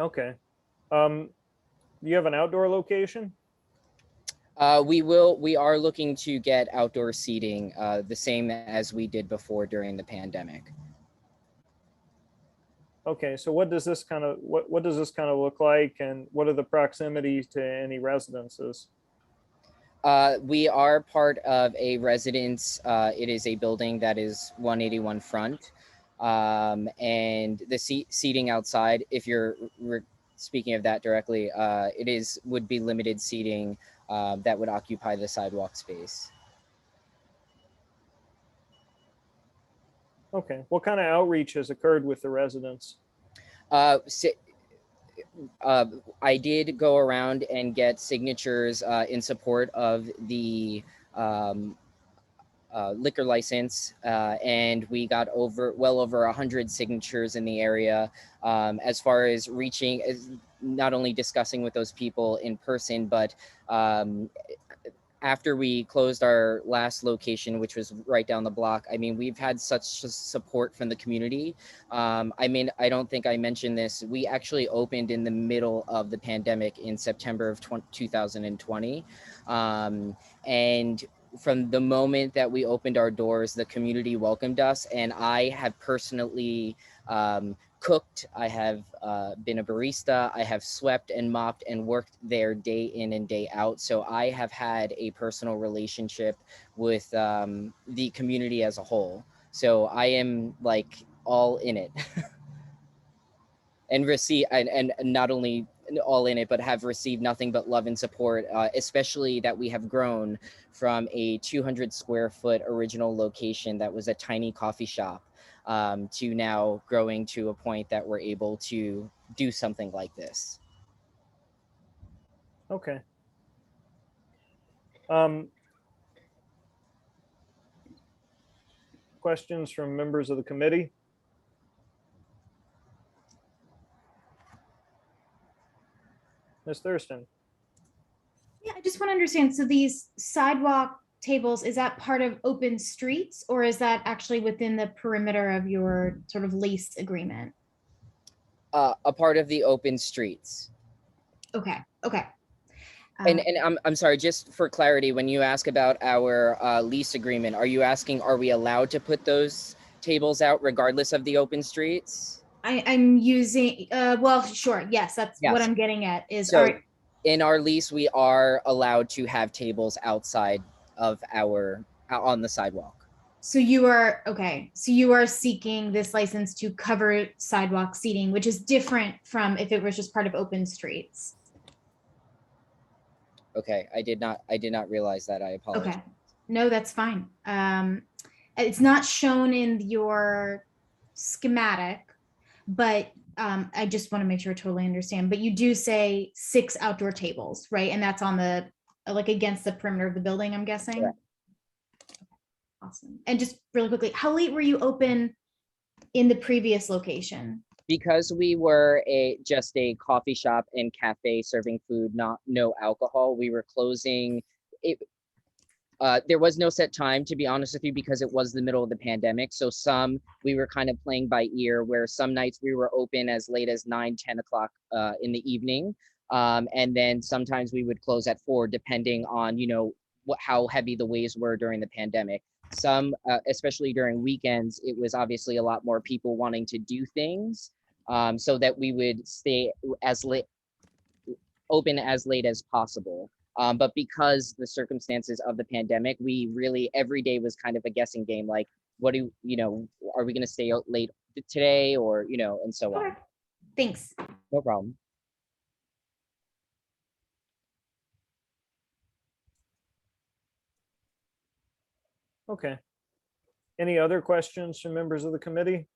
Okay. You have an outdoor location? We are looking to get outdoor seating, the same as we did before during the pandemic. Okay, so what does this kind of, what does this kind of look like, and what are the proximities to any residences? We are part of a residence. It is a building that is 181 front. And the seating outside, if you're speaking of that directly, would be limited seating that would occupy the sidewalk space. Okay, what kind of outreach has occurred with the residents? I did go around and get signatures in support of the liquor license, and we got well over 100 signatures in the area. As far as not only discussing with those people in person, but after we closed our last location, which was right down the block, I mean, we've had such support from the community. I mean, I don't think I mentioned this. We actually opened in the middle of the pandemic in September of 2020. And from the moment that we opened our doors, the community welcomed us, and I have personally cooked. I have been a barista. I have swept and mopped and worked there day in and day out. So I have had a personal relationship with the community as a whole. So I am like all in it. And not only all in it, but have received nothing but love and support, especially that we have grown from a 200 square foot original location that was a tiny coffee shop to now growing to a point that we're able to do something like this. Okay. Questions from members of the committee? Ms. Thurston? Yeah, I just want to understand. So these sidewalk tables, is that part of open streets, or is that actually within the perimeter of your sort of lease agreement? A part of the open streets. Okay. Okay. And I'm sorry, just for clarity, when you ask about our lease agreement, are you asking, are we allowed to put those tables out regardless of the open streets? I'm using, well, sure. Yes, that's what I'm getting at is, So all right. in our lease, we are allowed to have tables outside of on the sidewalk. So you are, okay. So you are seeking this license to cover sidewalk seating, which is different from if it was just part of open streets. Okay, I did not realize that. I apologize. Okay, no, that's fine. It's not shown in your schematic, but I just want to make sure I totally understand. But you do say 6 outdoor tables, right? And that's on the, like, against the perimeter of the building, I'm guessing? Correct. Awesome. And just really quickly, how late were you open in the previous location? Because we were just a coffee shop and cafe serving food, no alcohol, we were closing. There was no set time, to be honest with you, because it was the middle of the pandemic. So some we were kind of playing by ear, where some nights we were open as late as 9, 10 o'clock in the evening. And then sometimes we would close at 4, depending on, how heavy the waves were during the pandemic. Some, especially during weekends, it was obviously a lot more people wanting to do things, so that we would stay as late, open as late as possible. But because the circumstances of the pandemic, we really, every day was kind of a guessing game. Like, are we going to stay out late today, or, and so on. Thanks. No problem. Okay. Any other questions from members of the committee?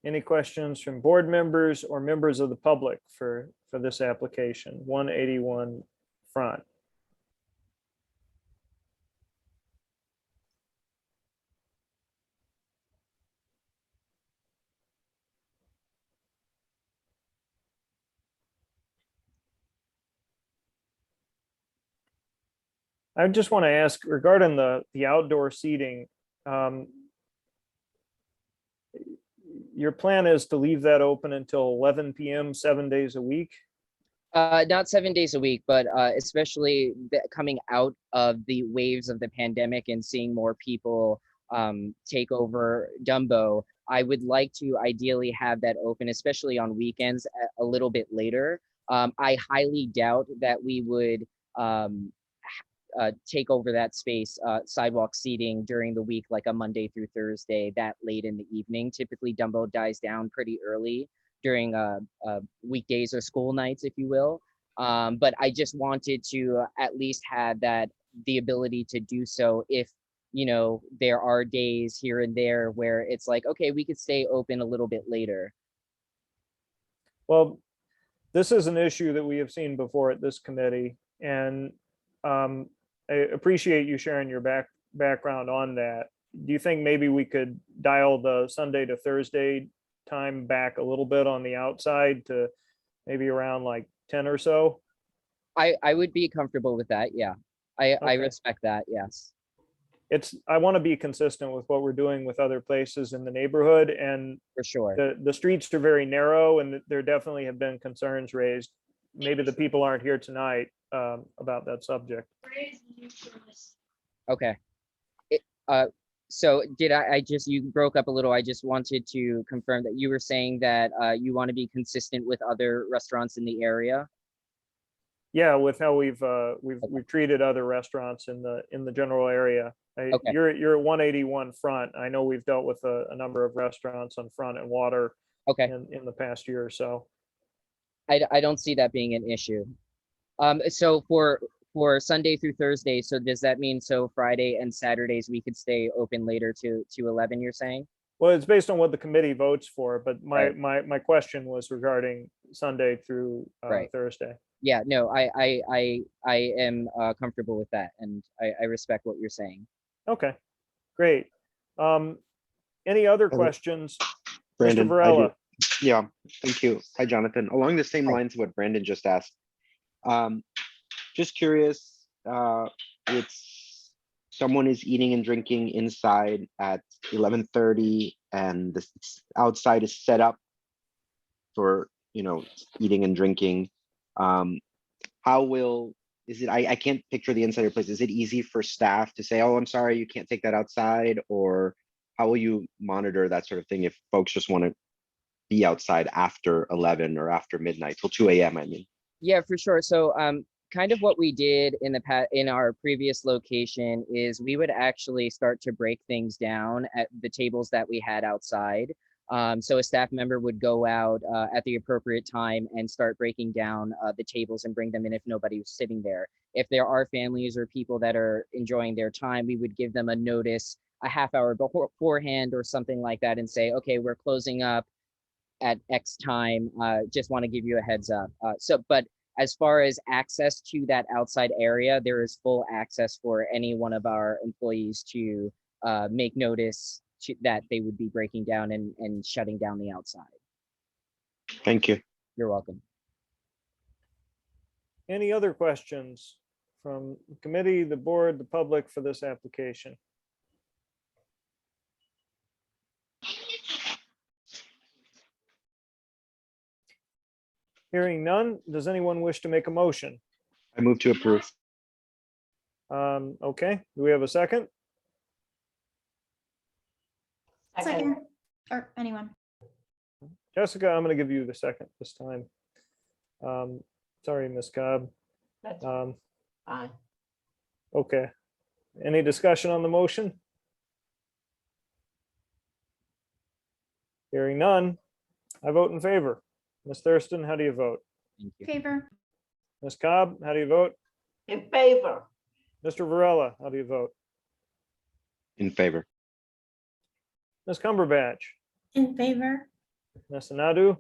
Any questions from board members or members of the public for this application, 181 Front? I just want to ask regarding the outdoor seating. Your plan is to leave that open until 11 p.m. 7 days a week? Not 7 days a week, but especially coming out of the waves of the pandemic and seeing more people take over Dumbo, I would like to ideally have that open, especially on weekends, a little bit later. I highly doubt that we would take over that space, sidewalk seating during the week, like a Monday through Thursday, that late in the evening. Typically, Dumbo dies down pretty early during weekdays or school nights, if you will. But I just wanted to at least have the ability to do so if, there are days here and there where it's like, okay, we could stay open a little bit later. Well, this is an issue that we have seen before at this committee, and I appreciate you sharing your background on that. Do you think maybe we could dial the Sunday to Thursday time back a little bit on the outside to maybe around like 10 or so? I would be comfortable with that. Yeah, I Okay. respect that. Yes. I want to be consistent with what we're doing with other places in the neighborhood, and for sure, the streets are very narrow, and there definitely have been concerns raised. Maybe the people aren't here tonight about that subject. Okay. So you broke up a little. I just wanted to confirm that you were saying that you want to be consistent with other restaurants in the area. Yeah, with how we've treated other restaurants in the general area. Okay. You're at 181 Front. I know we've dealt with a number of restaurants on Front and Water. Okay. In the past year or so. I don't see that being an issue. So for Sunday through Thursday, so does that mean Friday and Saturdays we could stay open later to 11, you're saying? Well, it's based on what the committee votes for, but Right. my question was regarding Sunday through Right. Thursday. Yeah, no, I am comfortable with that, and I respect what you're saying. Okay, great. Any other questions? Brandon, Mr. Varela. Yeah, thank you. Hi, Jonathan. Along the same lines of what Brandon just asked, just curious, it's someone is eating and drinking inside at 11:30 and the outside is set up for, eating and drinking. I can't picture the inside of your place. Is it easy for staff to say, oh, I'm sorry, you can't take that outside? Or how will you monitor that sort of thing if folks just want to be outside after 11 or after midnight till 2 a.m. I mean? Yeah, for sure. So kind of what we did in our previous location is we would actually start to break things down at the tables that we had outside. So a staff member would go out at the appropriate time and start breaking down the tables and bring them in if nobody was sitting there. If there are families or people that are enjoying their time, we would give them a notice a half hour beforehand or something like that and say, okay, we're closing up at X time. Just want to give you a heads up. But as far as access to that outside area, there is full access for any one of our employees to make notice that they would be breaking down and shutting down the outside. Thank you. You're welcome. Any other questions from the committee, the board, the public for this application? Hearing none, does anyone wish to make a motion? I move to approve. Okay, do we have a second? Second, or anyone. Jessica, I'm gonna give you the second this time. Sorry, Ms. Cobb. That's Um, fine. Okay. Any discussion on the motion? Hearing none, I vote in favor. Ms. Thurston, how do you vote? Thank you. Favor. Ms. Cobb, how do you vote? In favor. Mr. Varela, how do you vote? In favor. Ms. Cumberbatch, In favor? Ms. Sanadu,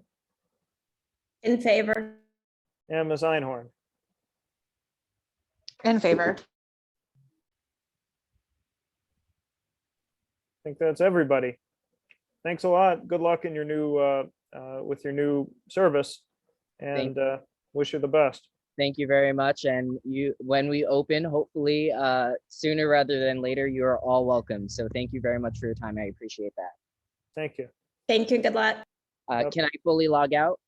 In favor. and Ms. Einhorn. In favor. I think that's everybody. Thanks a lot. Good luck in your new, with your new service, and wish you the best. Thank you very much. And when we open, hopefully sooner rather than later, you are all welcome. So thank you very much for your time. I appreciate that. Thank you. Thank you. Good luck. Yep. Can I fully log out?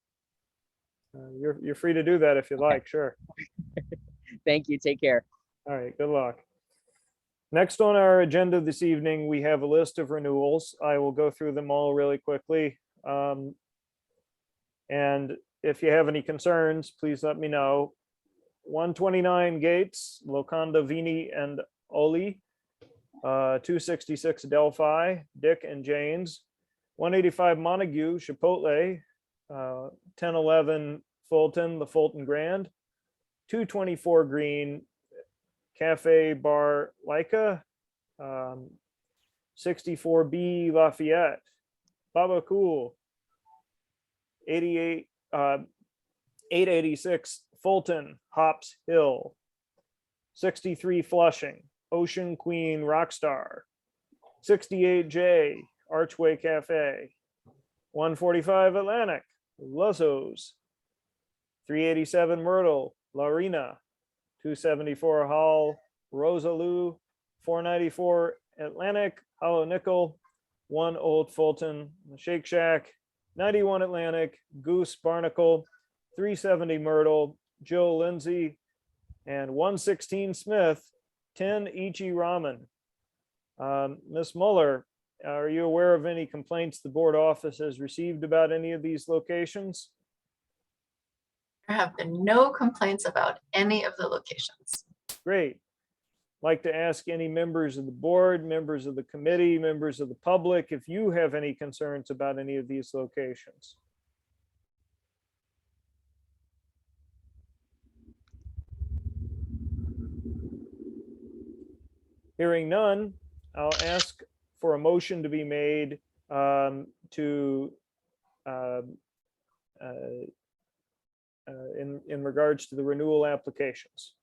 You're free to do that if you like, sure. Thank you. Take care. All right, good luck. Next on our agenda this evening, we have a list of renewals. I will go through them all really quickly. And if you have any concerns, please let me know. 129 Gates, Loconda, Vini, and Oli. 266 Delphi, Dick and Janes. 185 Montague, Chipotle. 1011 Fulton, the Fulton Grand. 224 Green, Cafe Bar Leica. 64B Lafayette. Baba Cool. 886 Fulton, Hops Hill. 63 Flushing, Ocean Queen Rockstar. 68J, Archway Cafe. 145 Atlantic, Luzzo's. 387 Myrtle, Larina. 274 Hall, Rosaloo. 494 Atlantic, Hollow Nickel. 1 Old Fulton, Shake Shack. 91 Atlantic, Goose Barnacle. 370 Myrtle, Joe Lindsay. And 116 Smith, 10 Ichi Ramen. Ms. Muller, are you aware of any complaints the board office has received about any of these locations? There have been no complaints about any of the locations. Great. Like to ask any members of the board, members of the committee, members of the public, if you have any concerns about any of these locations. Hearing none, I'll ask for a motion to be made in regards to the renewal applications.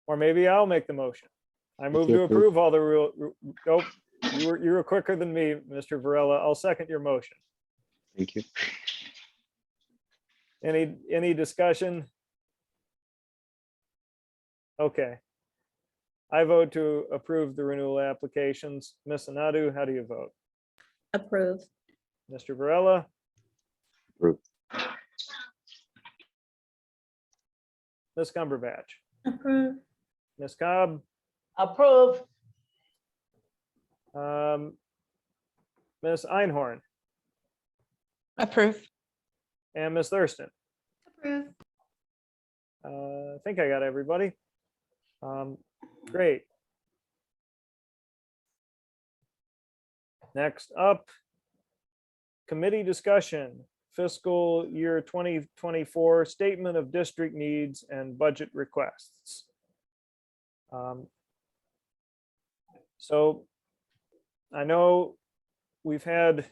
Or maybe I'll make the motion. I move to approve all the real. Oh, you were quicker than me, Mr. Varela. I'll second your motion. Thank you. Any discussion? Okay. I vote to approve the renewal applications. Ms. Sanadu, how do you vote? Approve. Mr. Varela? Approve. Ms. Cumberbatch? Approve. Ms. Cobb? Approve. Ms. Einhorn? Approve. And Ms. Thurston? Approve. I think I got everybody. Great. Next up, committee discussion, fiscal year 2024 statement of district needs and budget requests. So I know we've had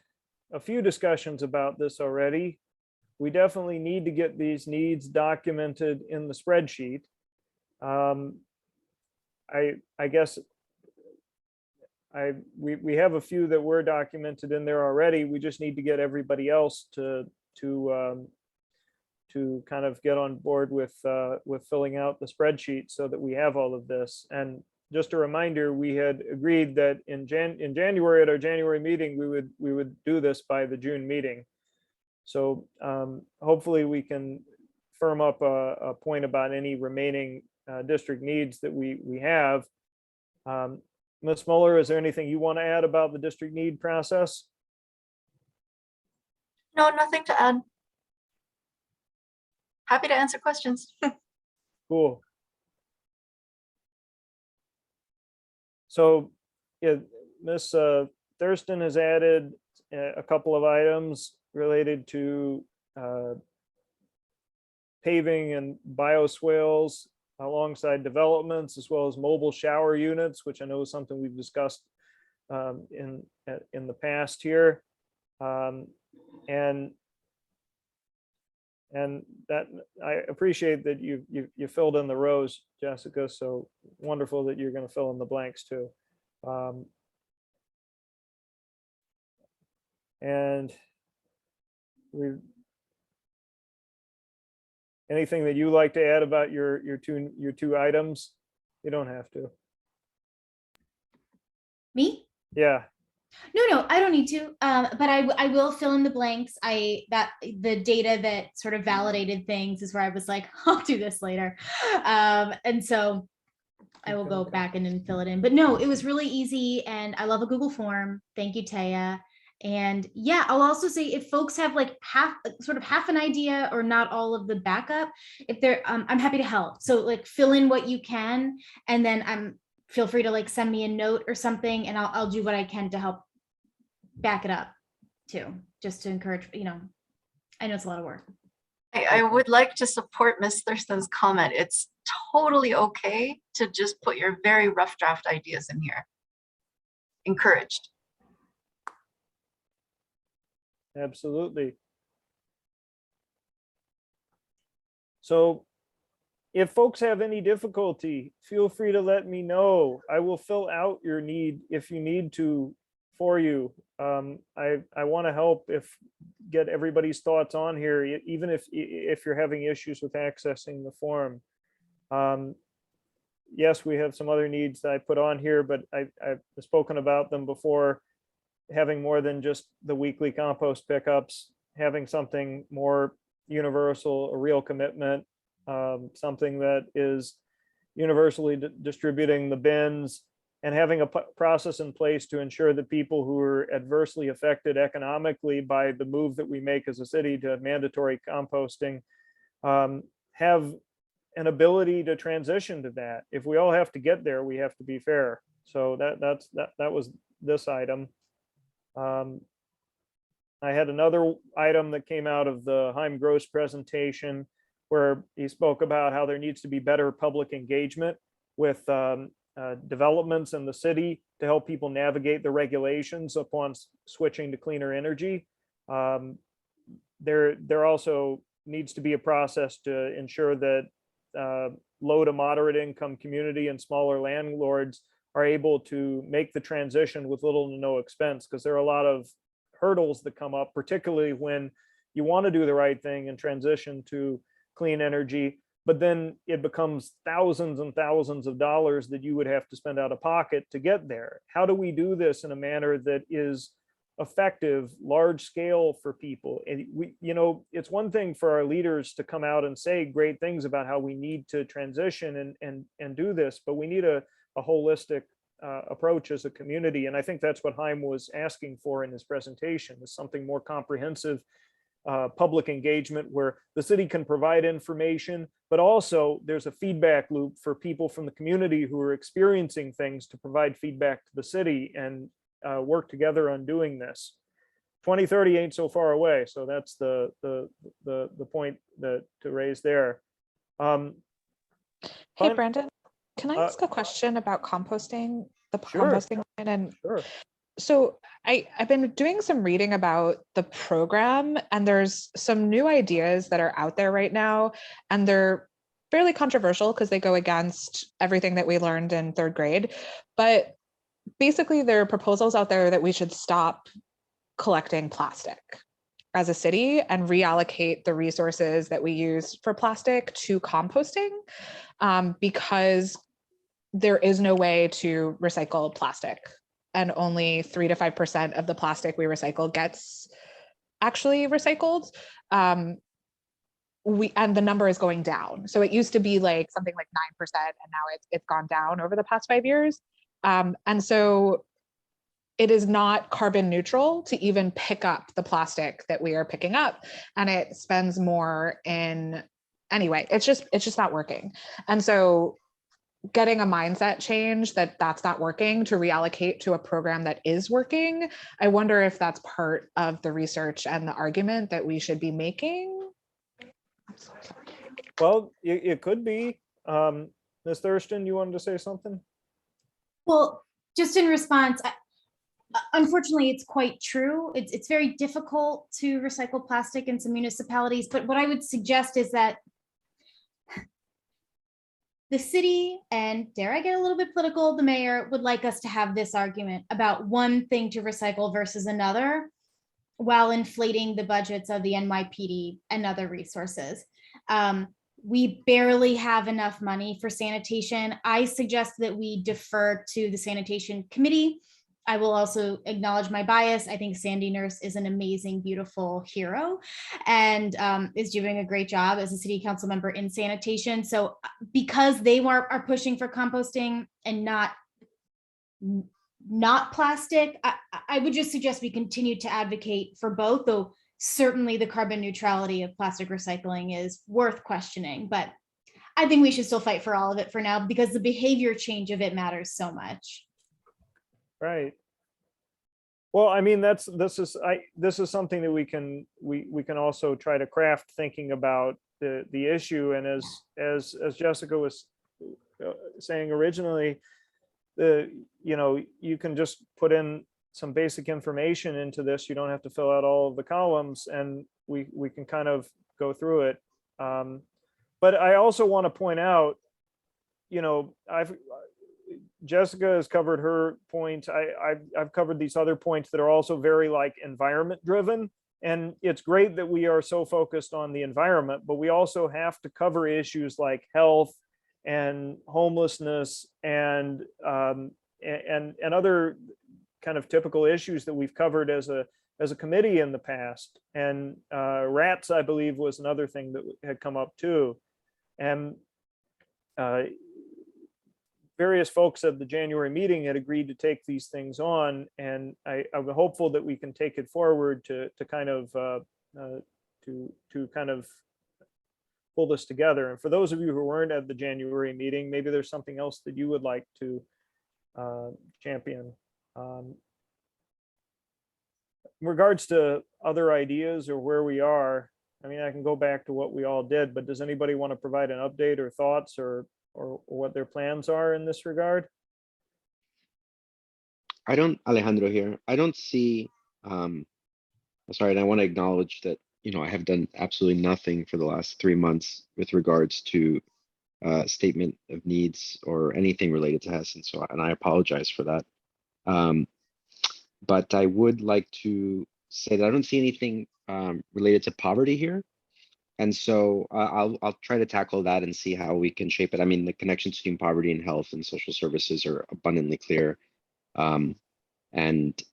a few discussions about this already. We definitely need to get these needs documented in the spreadsheet. I guess we have a few that were documented in there already. We just need to get everybody else to kind of get on board with filling out the spreadsheet so that we have all of this. And just a reminder, we had agreed that in January at our January meeting, we would do this by the June meeting. So hopefully we can firm up a point about any remaining district needs that we have. Ms. Mueller, is there anything you want to add about the district need process? No, nothing to add. Happy to answer questions. Cool. So, yeah, Ms. Thurston has added a couple of items related to paving and bioswales alongside developments, as well as mobile shower units, which I know is something we've discussed in the past here. And that I appreciate that you filled in the rows, Jessica. So wonderful that you're going to fill in the blanks too. And anything that you like to add about your two items? You don't have to. Me? Yeah. No, I don't need to. But I will fill in the blanks. The data that sort of validated things is where I was like, I'll do this later. And so I will go back and fill it in. But no, it was really easy, and I love a Google form. Thank you, Taya. And yeah, I'll also say if folks have like half an idea or not all of the backup, if they're, I'm happy to help. So like fill in what you can, and then feel free to like send me a note or something, and I'll do what I can to help back it up too, just to encourage, I know it's a lot of work. I would like to support Ms. Thurston's comment. It's totally okay to just put your very rough draft ideas in here. Encouraged. Absolutely. So if folks have any difficulty, feel free to let me know. I will fill out your need if you need to for you. I want to help get everybody's thoughts on here, even if you're having issues with accessing the form. Yes, we have some other needs that I put on here, but I've spoken about them before. Having more than just the weekly compost pickups, having something more universal, a real commitment, something that is universally distributing the bins, and having a process in place to ensure that people who are adversely affected economically by the move that we make as a city to mandatory composting have an ability to transition to that. If we all have to get there, we have to be fair. So that was this item. I had another item that came out of the Heim Gross presentation where he spoke about how there needs to be better public engagement with developments in the city to help people navigate the regulations upon switching to cleaner energy. There also needs to be a process to ensure that low to moderate income community and smaller landlords are able to make the transition with little to no expense, because there are a lot of hurdles that come up, particularly when you want to do the right thing and transition to clean energy, but then it becomes thousands and thousands of dollars that you would have to spend out of pocket to get there. How do we do this in a manner that is effective, large scale for people? And it's one thing for our leaders to come out and say great things about how we need to transition and do this, but we need a holistic approach as a community. And I think that's what Heim was asking for in his presentation, is something more comprehensive, public engagement where the city can provide information, but also there's a feedback loop for people from the community who are experiencing things to provide feedback to the city and work together on doing this. 2030 ain't so far away. So that's the point to raise there. Hey, Brandon, can I ask a question about composting, the composting line? And sure. So I've been doing some reading about the program, and there's some new ideas that are out there right now, and they're fairly controversial because they go against everything that we learned in third grade. But basically there are proposals out there that we should stop collecting plastic as a city and reallocate the resources that we use for plastic to composting, because there is no way to recycle plastic, and only 3 to 5% of the plastic we recycle gets actually recycled. And the number is going down. So it used to be like something like 9%, and now it's gone down over the past 5 years. And so it is not carbon neutral to even pick up the plastic that we are picking up, and it spends more in, anyway, it's just not working. And so getting a mindset change that's not working to reallocate to a program that is working, I wonder if that's part of the research and the argument that we should be making. Well, it could be. Ms. Thurston, you wanted to say something? Well, just in response, unfortunately, it's quite true. It's very difficult to recycle plastic in some municipalities, but what I would suggest is that the city, and dare I get a little bit political, the mayor would like us to have this argument about one thing to recycle versus another, while inflating the budgets of the NYPD and other resources. We barely have enough money for sanitation. I suggest that we defer to the sanitation committee. I will also acknowledge my bias. I think Sandy Nurse is an amazing, beautiful hero, and is doing a great job as a city council member in sanitation. So because they are pushing for composting and not plastic, I would just suggest we continue to advocate for both, though certainly the carbon neutrality of plastic recycling is worth questioning, but I think we should still fight for all of it for now, because the behavior change of it matters so much. Right. Well, I mean, this is something that we can also try to craft, thinking about the issue. And as Jessica was saying originally, you can just put in some basic information into this. You don't have to fill out all of the columns, and we can kind of go through it. But I also want to point out, Jessica has covered her points. I've covered these other points that are also very like environment driven. And it's great that we are so focused on the environment, but we also have to cover issues like health and homelessness and other kind of typical issues that we've covered as a committee in the past. And rats, I believe, was another thing that had come up too. And various folks at the January meeting had agreed to take these things on, and I'm hopeful that we can take it forward to kind of kind of pull this together. And for those of you who weren't at the January meeting, maybe there's something else that you would like to champion. In regards to other ideas or where we are, I mean, I can go back to what we all did, but does anybody want to provide an update or thoughts or what their plans are in this regard? Alejandro here. I don't see, sorry, and I want to acknowledge that, I have done absolutely nothing for the last 3 months with regards to statement of needs or anything related to HESS. And I apologize for that. But I would like to say that I don't see anything related to poverty here. And so I'll try to tackle that and see how we can shape it. I mean, the connections between poverty and health and social services are abundantly clear. And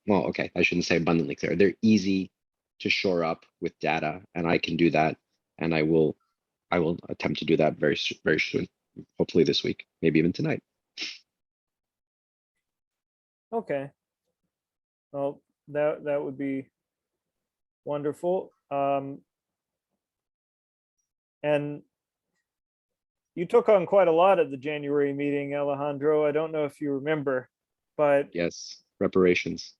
well, okay, I shouldn't say abundantly clear. They're easy to shore up with data, and I can do that. And I will attempt to do that very, very soon, hopefully this week, maybe even tonight. Okay. Well, that would be wonderful. And you took on quite a lot at the January meeting, Alejandro. I don't know if you remember, but yes, reparations.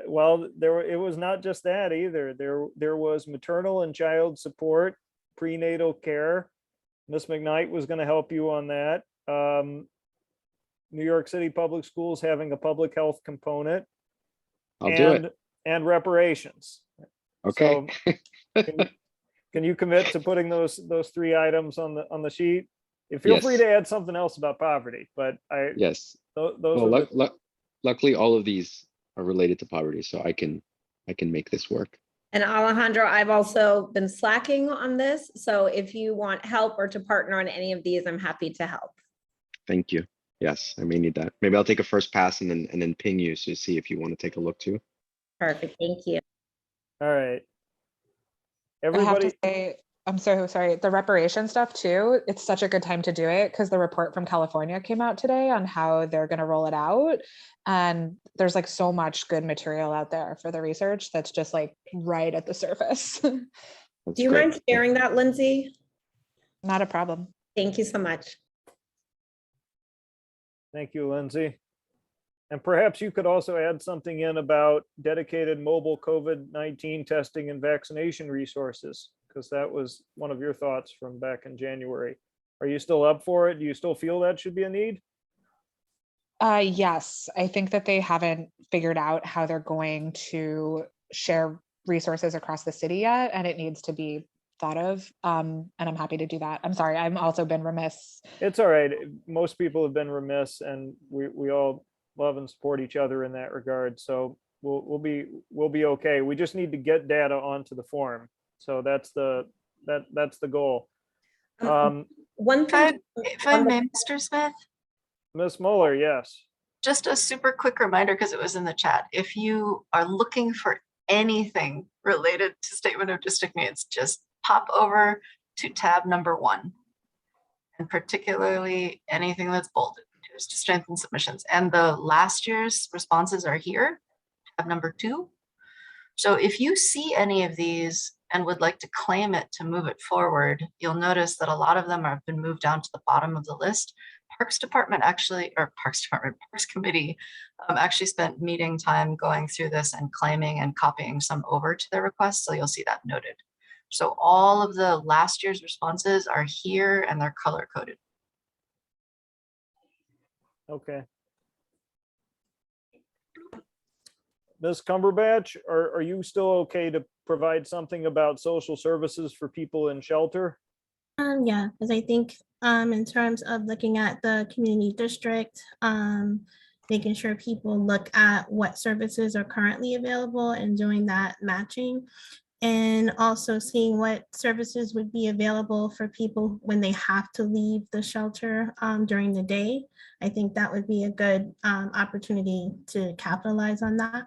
Well, it was not just that either. There was maternal and child support, prenatal care. Ms. McKnight was going to help you on that. New York City Public Schools having a public health component. I'll do it. And reparations. Okay. So, can you commit to putting those 3 items on the sheet? Feel free to add something else about poverty, but yes. Those well, luckily, all of these are related to poverty, so I can make this work. And Alejandro, I've also been slacking on this. So if you want help or to partner on any of these, I'm happy to help. Thank you. Yes, I may need that. Maybe I'll take a first pass and then ping you to see if you want to take a look too. Perfect. Thank you. All right. I have to Everybody, say, I'm so sorry. The reparation stuff too, it's such a good time to do it because the report from California came out today on how they're going to roll it out. And there's like so much good material out there for the research that's just like right at the surface. Do you mind sharing that, Lindsay? Not a problem. Thank you so much. thank you, Lindsay. And perhaps you could also add something in about dedicated mobile COVID-19 testing and vaccination resources, because that was one of your thoughts from back in January. Are you still up for it? Do you still feel that should be a need? Yes, I think that they haven't figured out how they're going to share resources across the city yet, and it needs to be thought of. And I'm happy to do that. I'm sorry, I've also been remiss. It's all right. Most people have been remiss, and we all love and support each other in that regard. So we'll be okay. We just need to get data onto the form. So that's the goal. One thing, if I may, Mr. Smith, Ms. Mueller, yes. just a super quick reminder, because it was in the chat. If you are looking for anything related to statement of district needs, just pop over to tab number 1, and particularly anything that's bolded. Here's to strengthen submissions, and the last year's responses are here, tab number 2. So if you see any of these and would like to claim it to move it forward, you'll notice that a lot of them have been moved down to the bottom of the list. Parks Committee actually spent meeting time going through this and claiming and copying some over to their request. So you'll see that noted. So all of the last year's responses are here and they're color coded. Okay. Ms. Cumberbatch, are you still okay to provide something about social services for people in shelter? Yeah, because I think in terms of looking at the community district, making sure people look at what services are currently available and doing that matching, and also seeing what services would be available for people when they have to leave the shelter during the day. I think that would be a good opportunity to capitalize on that.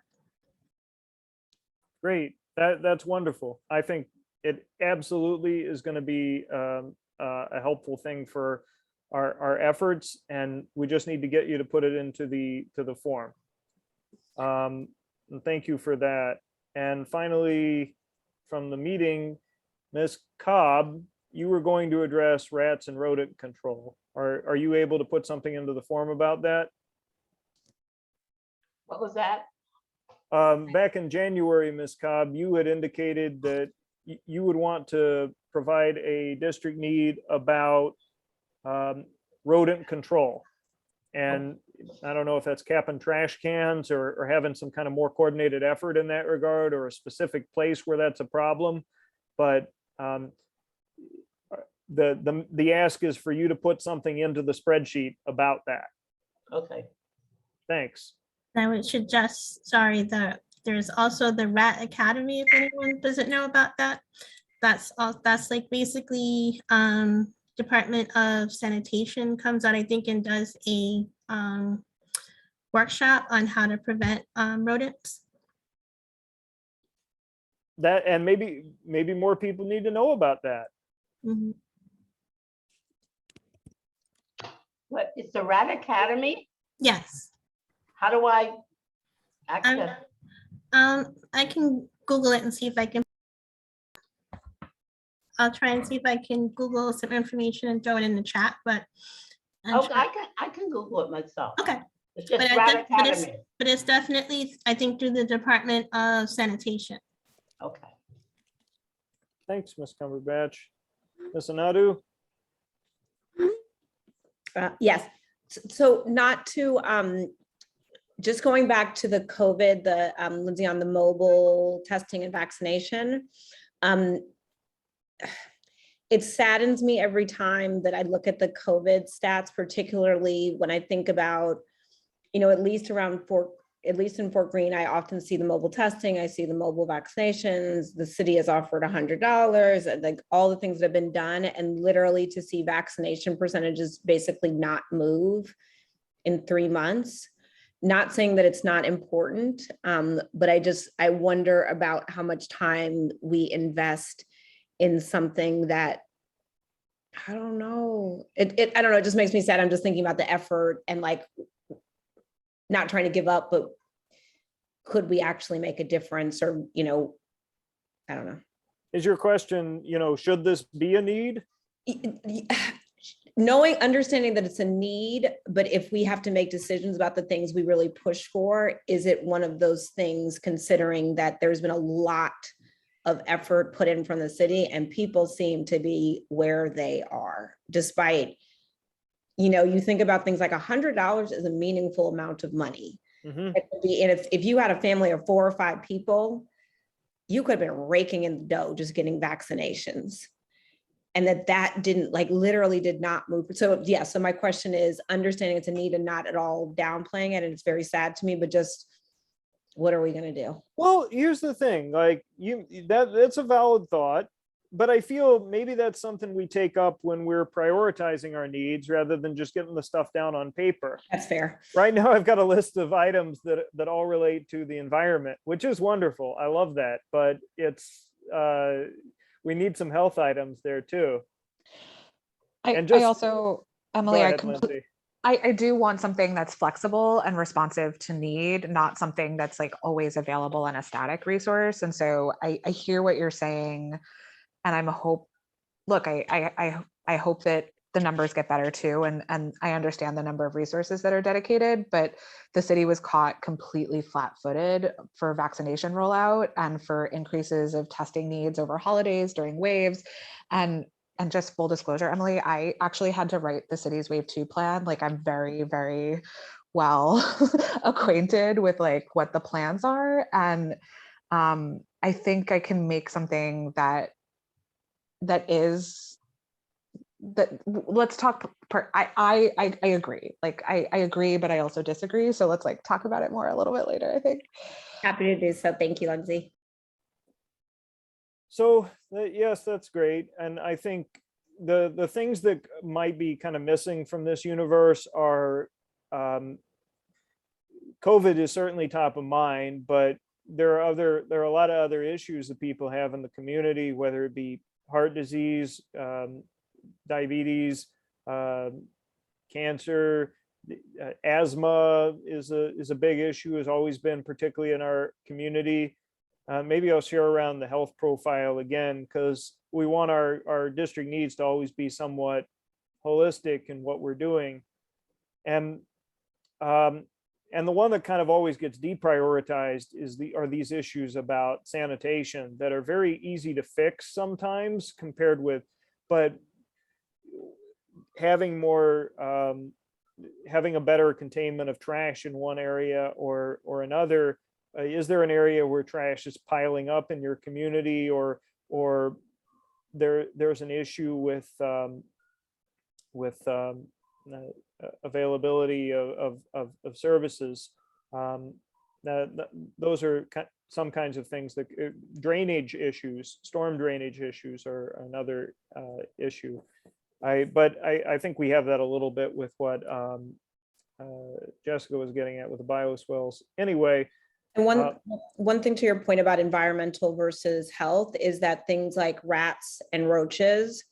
Great, that's wonderful. I think it absolutely is going to be a helpful thing for our efforts, and we just need to get you to put it into the form. And thank you for that. And finally, from the meeting, Ms. Cobb, you were going to address rats and rodent control. Are you able to put something into the form about that? What was that? Back in January, Ms. Cobb, you had indicated that you would want to provide a district need about rodent control. And I don't know if that's capping trash cans or having some kind of more coordinated effort in that regard, or a specific place where that's a problem. But the ask is for you to put something into the spreadsheet about that. Okay. Thanks. I would suggest, sorry, there's also the Rat Academy, if anyone doesn't know about that. That's like basically Department of Sanitation comes out, I think, and does a workshop on how to prevent rodents. That, and maybe more people need to know about that. Mm-hmm. What, it's the Rat Academy? Yes. How do I access? I can Google it and see if I can. I'll try and see if I can Google some information and throw it in the chat, but. Okay, I can Google it myself. Okay. It's just Rat Academy. But it's definitely, I think, through the Department of Sanitation. Okay. Thanks, Ms. Cumberbatch. Ms. Anadu? Yes. So not to, just going back to the COVID, Lindsay, on the mobile testing and vaccination, it saddens me every time that I look at the COVID stats, particularly when I think about at least at least in Fort Greene, I often see the mobile testing, I see the mobile vaccinations, the city has offered $100, and like all the things that have been done, and literally to see vaccination percentages basically not move in 3 months. Not saying that it's not important, but I wonder about how much time we invest in something that, I don't know. I don't know, it just makes me sad. I'm just thinking about the effort and like not trying to give up, but could we actually make a difference, or, I don't know. Is your question, should this be a need? Understanding that it's a need, but if we have to make decisions about the things we really push for, is it one of those things, considering that there's been a lot of effort put in from the city and people seem to be where they are, despite, you think about things like $100 is a meaningful amount of money. Mm-hmm. And if you had a family of 4 or 5 people, you could have been raking in the dough just getting vaccinations. And that didn't, like, literally did not move. So yeah, so my question is, understanding it's a need and not at all downplaying it, and it's very sad to me, but just what are we going to do? Well, here's the thing, like that's a valid thought, but I feel maybe that's something we take up when we're prioritizing our needs rather than just getting the stuff down on paper. That's fair. Right now, I've got a list of items that all relate to the environment, which is wonderful. I love that, but it's we need some health items there too. I also, Emily, I do want something that's flexible and responsive to need, not something that's like always available and a static resource. And so I hear what you're saying, and I hope that the numbers get better too. And I understand the number of resources that are dedicated, but the city was caught completely flat-footed for vaccination rollout and for increases of testing needs over holidays during waves. And just full disclosure, Emily, I actually had to write the city's Wave 2 plan. Like, I'm very, very well acquainted with like what the plans are. And I think I can make something that let's talk. I agree. Like, I agree, but I also disagree. So let's like talk about it more a little bit later, I think. Happy to do so. Thank you, Lindsay. So yes, that's great. And I think the things that might be kind of missing from this universe are COVID is certainly top of mind, but there are a lot of other issues that people have in the community, whether it be heart disease, diabetes, cancer, asthma is a big issue, has always been, particularly in our community. Maybe I'll share around the health profile again, because we want our district needs to always be somewhat holistic in what we're doing. And the one that kind of always gets deprioritized are these issues about sanitation that are very easy to fix sometimes compared with, but having a better containment of trash in one area or another. Is there an area where trash is piling up in your community, or there's an issue with availability of services? Those are some kinds of things that drainage issues, storm drainage issues are another issue. But I think we have that a little bit with what Jessica was getting at with the bioswales. Anyway. And one thing to your point about environmental versus health is that things like rats and roaches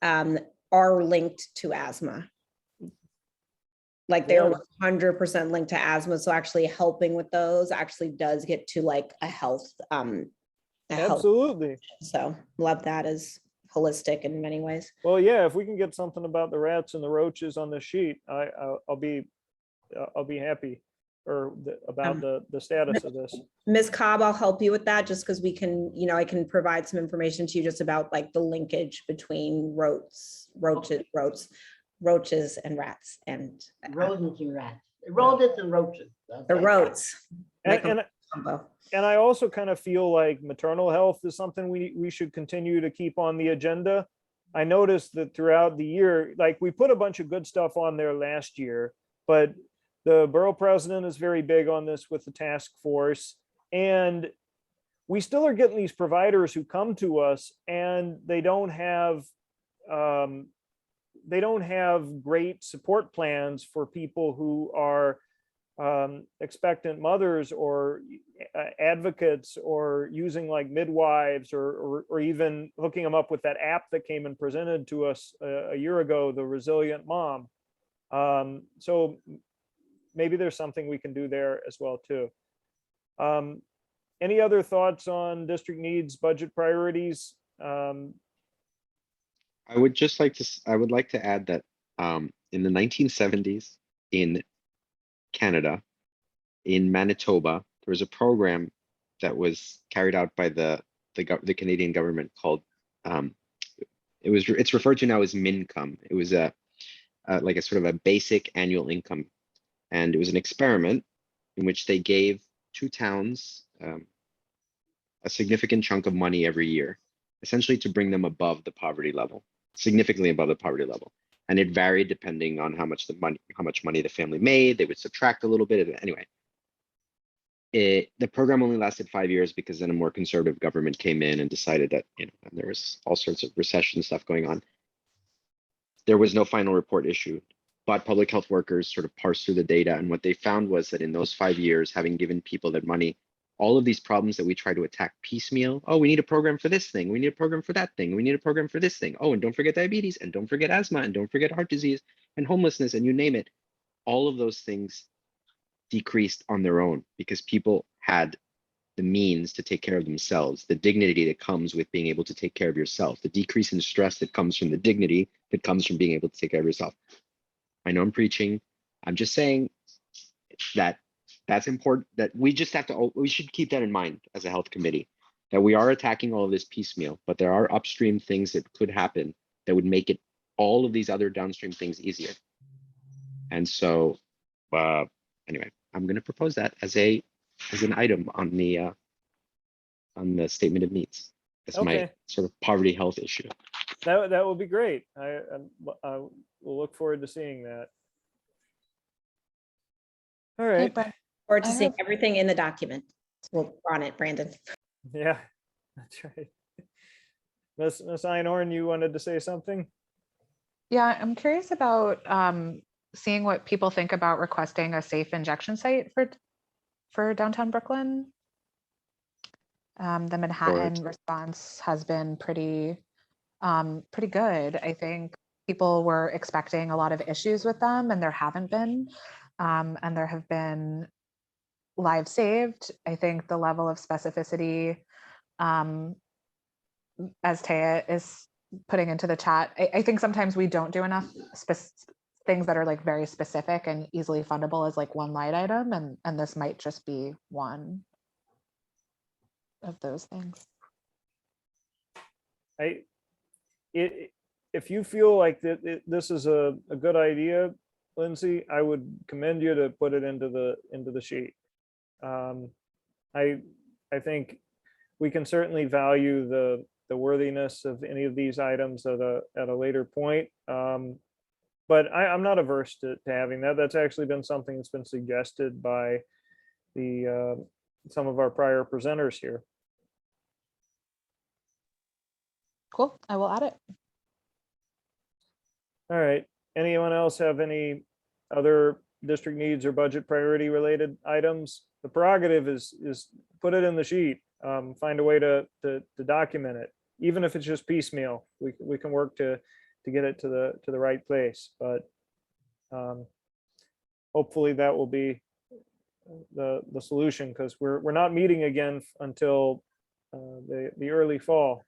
are linked to asthma. Like they're 100% linked to asthma. So actually helping with those actually does get to like a health. Absolutely. So love that as holistic in many ways. Well, yeah, if we can get something about the rats and the roaches on the sheet, I'll be happy. Or about the status of this. Ms. Cobb, I'll help you with that, just because we can, I can provide some information to you just about like the linkage between roaches and rats and rodents and rats. Rodents and roaches. The roads. And I also kind of feel like maternal health is something we should continue to keep on the agenda. I noticed that throughout the year, like we put a bunch of good stuff on there last year, but The borough president is very big on this with the task force, and we still are getting these providers who come to us and they don't have great support plans for people who are expectant mothers or advocates, or using like midwives, or even hooking them up with that app that came and presented to us a year ago, the Resilient Mom. So maybe there's something we can do there as well too. Any other thoughts on district needs, budget priorities? I would like to add that in the 1970s in Canada, in Manitoba, there was a program that was carried out by the Canadian government called it's referred to now as Mincome. It was like a sort of a basic annual income, and it was an experiment in which they gave 2 towns a significant chunk of money every year, essentially to bring them above the poverty level, significantly above the poverty level. And it varied depending on how much money the family made. They would subtract a little bit. Anyway, the program only lasted 5 years because then a more conservative government came in and decided that, and there was all sorts of recession stuff going on. There was no final report issued, but public health workers sort of parsed through the data, and what they found was that in those 5 years, having given people that money, all of these problems that we try to attack piecemeal. Oh, we need a program for this thing. We need a program for that thing. We need a program for this thing. Oh, and don't forget diabetes, and don't forget asthma, and don't forget heart disease, and homelessness, and you name it. All of those things decreased on their own because people had the means to take care of themselves, the dignity that comes with being able to take care of yourself, the decrease in stress that comes from the dignity that comes from being able to take care of yourself. I know I'm preaching. I'm just saying that that's important, that we should keep that in mind as a health committee, that we are attacking all of this piecemeal, but there are upstream things that could happen that would make it all of these other downstream things easier. And so anyway, I'm going to propose that as an item on the statement of needs as my sort of poverty health issue. That will be great. I will look forward to seeing that. All right. Or to seeing everything in the document. We're on it, Brandon. Yeah, that's right. Miss Einhorn, you wanted to say something? Yeah, I'm curious about seeing what people think about requesting a safe injection site for downtown Brooklyn. The Manhattan response has been pretty good. I think people were expecting a lot of issues with them, and there haven't been. And there have been lives saved. I think the level of specificity, as Taya is putting into the chat, I think sometimes we don't do enough things that are like very specific and easily fundable as like one line item, and this might just be one of those things. If you feel like this is a good idea, Lindsay, I would commend you to put it into the sheet. I think we can certainly value the worthiness of any of these items at a later point. But I'm not averse to having that. That's actually been something that's been suggested by some of our prior presenters here. Cool, I will add it. All right. Anyone else have any other district needs or budget priority related items? The prerogative is put it in the sheet. Find a way to document it, even if it's just piecemeal. We can work to get it to the right place, but hopefully that will be the solution, because we're not meeting again until the early fall.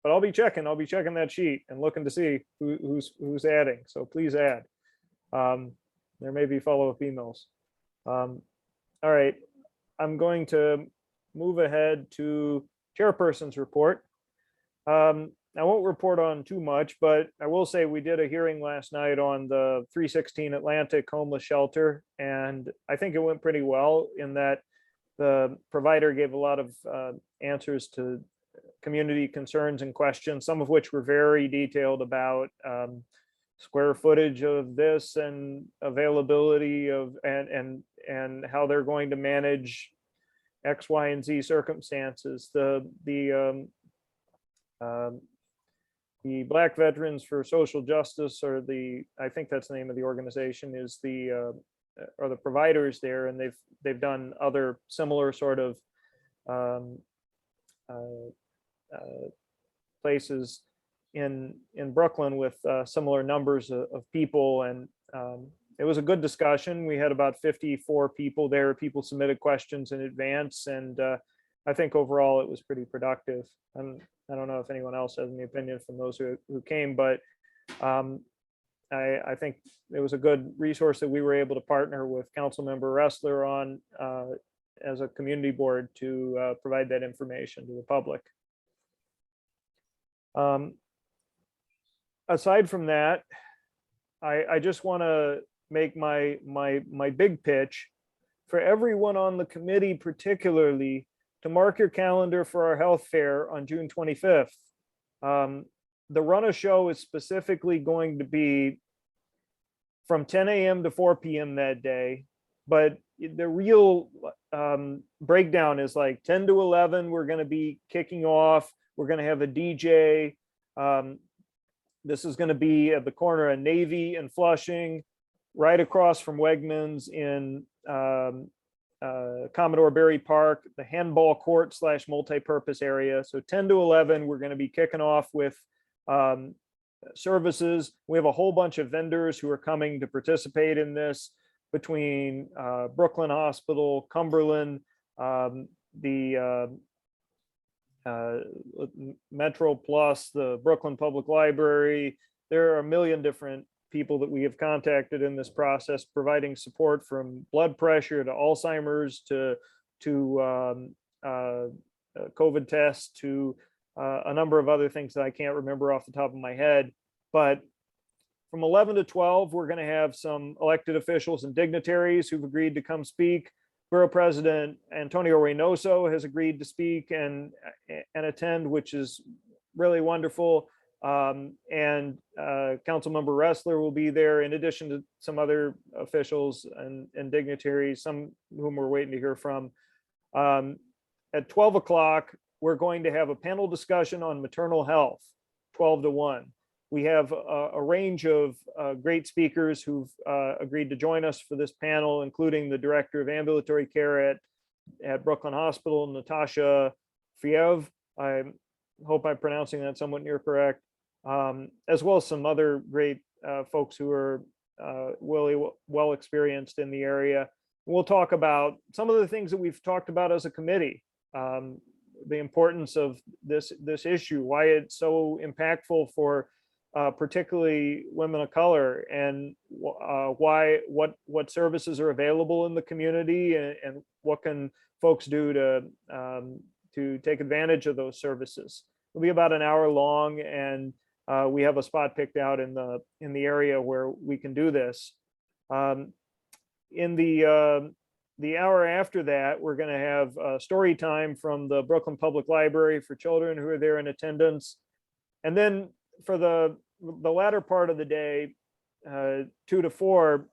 But I'll be checking that sheet and looking to see who's adding. So please add. There may be follow-up emails. All right, I'm going to move ahead to chairperson's report. I won't report on too much, but I will say we did a hearing last night on the 316 Atlantic homeless shelter, and I think it went pretty well in that the provider gave a lot of answers to community concerns and questions, some of which were very detailed about square footage of this and availability of, and how they're going to manage X, Y, and Z circumstances. The Black Veterans for Social Justice, or I think that's the name of the organization, is are the providers there, and they've done other similar sort of places in Brooklyn with similar numbers of people, and it was a good discussion. We had about 54 people there. People submitted questions in advance, and I think overall it was pretty productive. I don't know if anyone else has any opinion from those who came, but I think it was a good resource that we were able to partner with Councilmember Ressler on as a community board to provide that information to the public. Aside from that, I just want to make my big pitch for everyone on the committee, particularly, to mark your calendar for our health fair on June 25th. The run-a show is specifically going to be from 10 a.m. to 4 p.m. that day, but the real breakdown is like 10 to 11. We're going to be kicking off. We're going to have a DJ. This is going to be at the corner of Navy and Flushing, right across from Wegmans in Commodore Berry Park, the handball court / multi-purpose area. So 10 to 11, we're going to be kicking off with services. We have a whole bunch of vendors who are coming to participate in this, between Brooklyn Hospital, Cumberland, the Metro Plus, the Brooklyn Public Library. There are a million different people that we have contacted in this process, providing support from blood pressure to Alzheimer's to COVID tests to a number of other things that I can't remember off the top of my head. But from 11 to 12, we're going to have some elected officials and dignitaries who've agreed to come speak. Borough President Antonio Reynoso has agreed to speak and attend, which is really wonderful. And Councilmember Ressler will be there, in addition to some other officials and dignitaries, some whom we're waiting to hear from. At 12 o'clock, we're going to have a panel discussion on maternal health, 12 to 1. We have a range of great speakers who've agreed to join us for this panel, including the Director of Ambulatory Care at Brooklyn Hospital, Natasha Fiev. I hope I'm pronouncing that somewhat near correct. As well as some other great folks who are really well experienced in the area. We'll talk about some of the things that we've talked about as a committee, the importance of this issue, why it's so impactful for particularly women of color, and what services are available in the community, and what can folks do to take advantage of those services. It'll be about an hour long, and we have a spot picked out in the area where we can do this. In the hour after that, we're going to have story time from the Brooklyn Public Library for children who are there in attendance. And then for the latter part of the day, 2 to 4,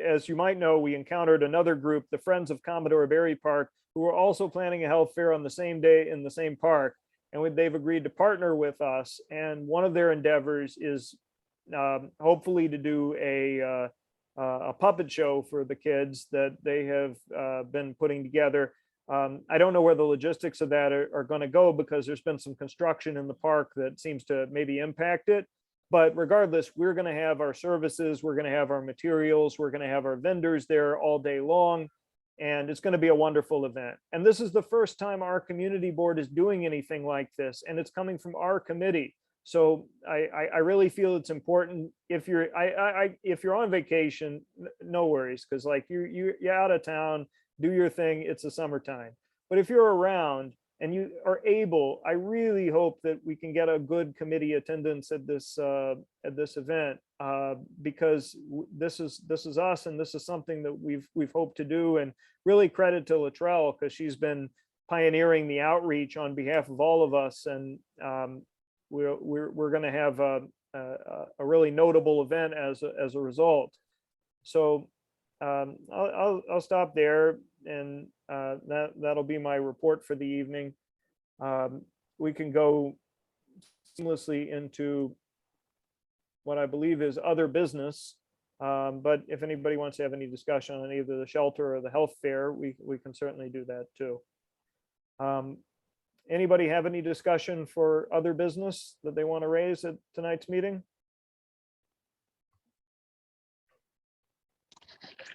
as you might know, we encountered another group, the Friends of Commodore Berry Park, who are also planning a health fair on the same day in the same park. And they've agreed to partner with us. And one of their endeavors is hopefully to do a puppet show for the kids that they have been putting together. I don't know where the logistics of that are going to go, because there's been some construction in the park that seems to maybe impact it. But regardless, we're going to have our services, we're going to have our materials, we're going to have our vendors there all day long. And it's going to be a wonderful event. And this is the first time our community board is doing anything like this, and it's coming from our committee. So I really feel it's important. If you're on vacation, no worries, because like you're out of town, do your thing. It's the summertime. But if you're around and you are able, I really hope that we can get a good committee attendance at this event, because this is us, and this is something that we've hoped to do. And really credit to Latrell, because she's been pioneering the outreach on behalf of all of us. And we're going to have a really notable event as a result. So I'll stop there, and that'll be my report for the evening. We can go seamlessly into what I believe is other business. But if anybody wants to have any discussion on either the shelter or the health fair, we can certainly do that too. Anybody have any discussion for other business that they want to raise at tonight's meeting?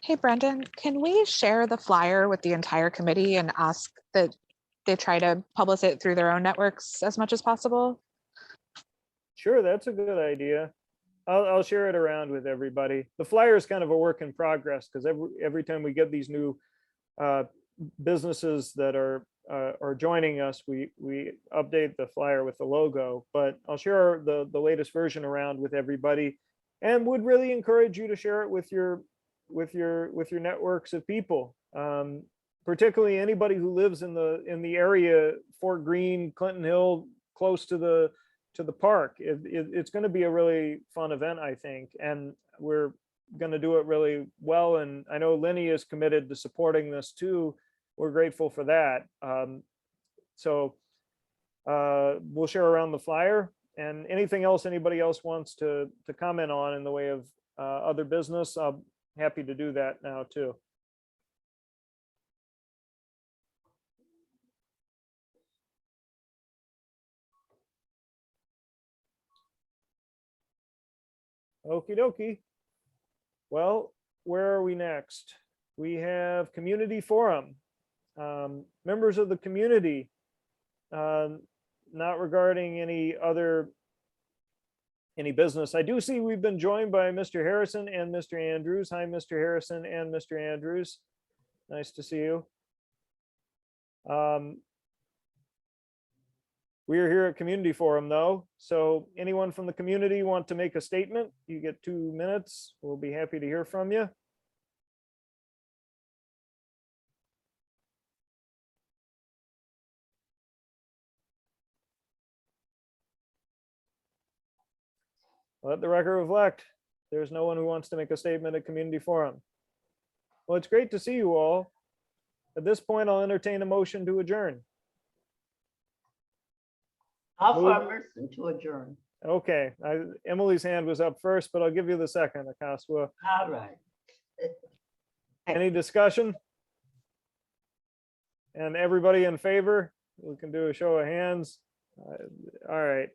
Hey, Brendan, can we share the flyer with the entire committee and ask that they try to publish it through their own networks as much as possible? Sure, that's a good idea. I'll share it around with everybody. The flyer is kind of a work in progress because every time we get these new businesses that are joining us, we update the flyer with the logo. But I'll share the latest version around with everybody, and would really encourage you to share it with your networks of people, particularly anybody who lives in the area, Fort Greene, Clinton Hill, close to the park. It's going to be a really fun event, I think, and we're going to do it really well. And I know Lenny is committed to supporting this too. We're grateful for that. So we'll share around the flyer, and anything else anybody else wants to comment on in the way of other business, I'm happy to do that now too. Okie dokie. Well, where are we next? We have community forum. Members of the community, not regarding any business. I do see we've been joined by Mr. Harrison and Mr. Andrews. Hi, Mr. Harrison and Mr. Andrews. Nice to see you. We are here at Community Forum though. So anyone from the community want to make a statement? You get 2 minutes. We'll be happy to hear from you. Let the record reflect. There's no one who wants to make a statement at Community Forum. Well, it's great to see you all. At this point, I'll entertain a motion to adjourn. Offer a motion to adjourn. Okay, Emily's hand was up first, but I'll give you the second, Akaswa. All right. Any discussion? And everybody in favor? We can do a show of hands. All right.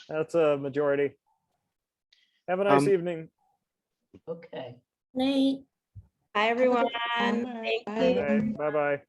That's a majority. Have a nice evening. Okay. Night. Hi, everyone. Bye. Thank you. Bye-bye.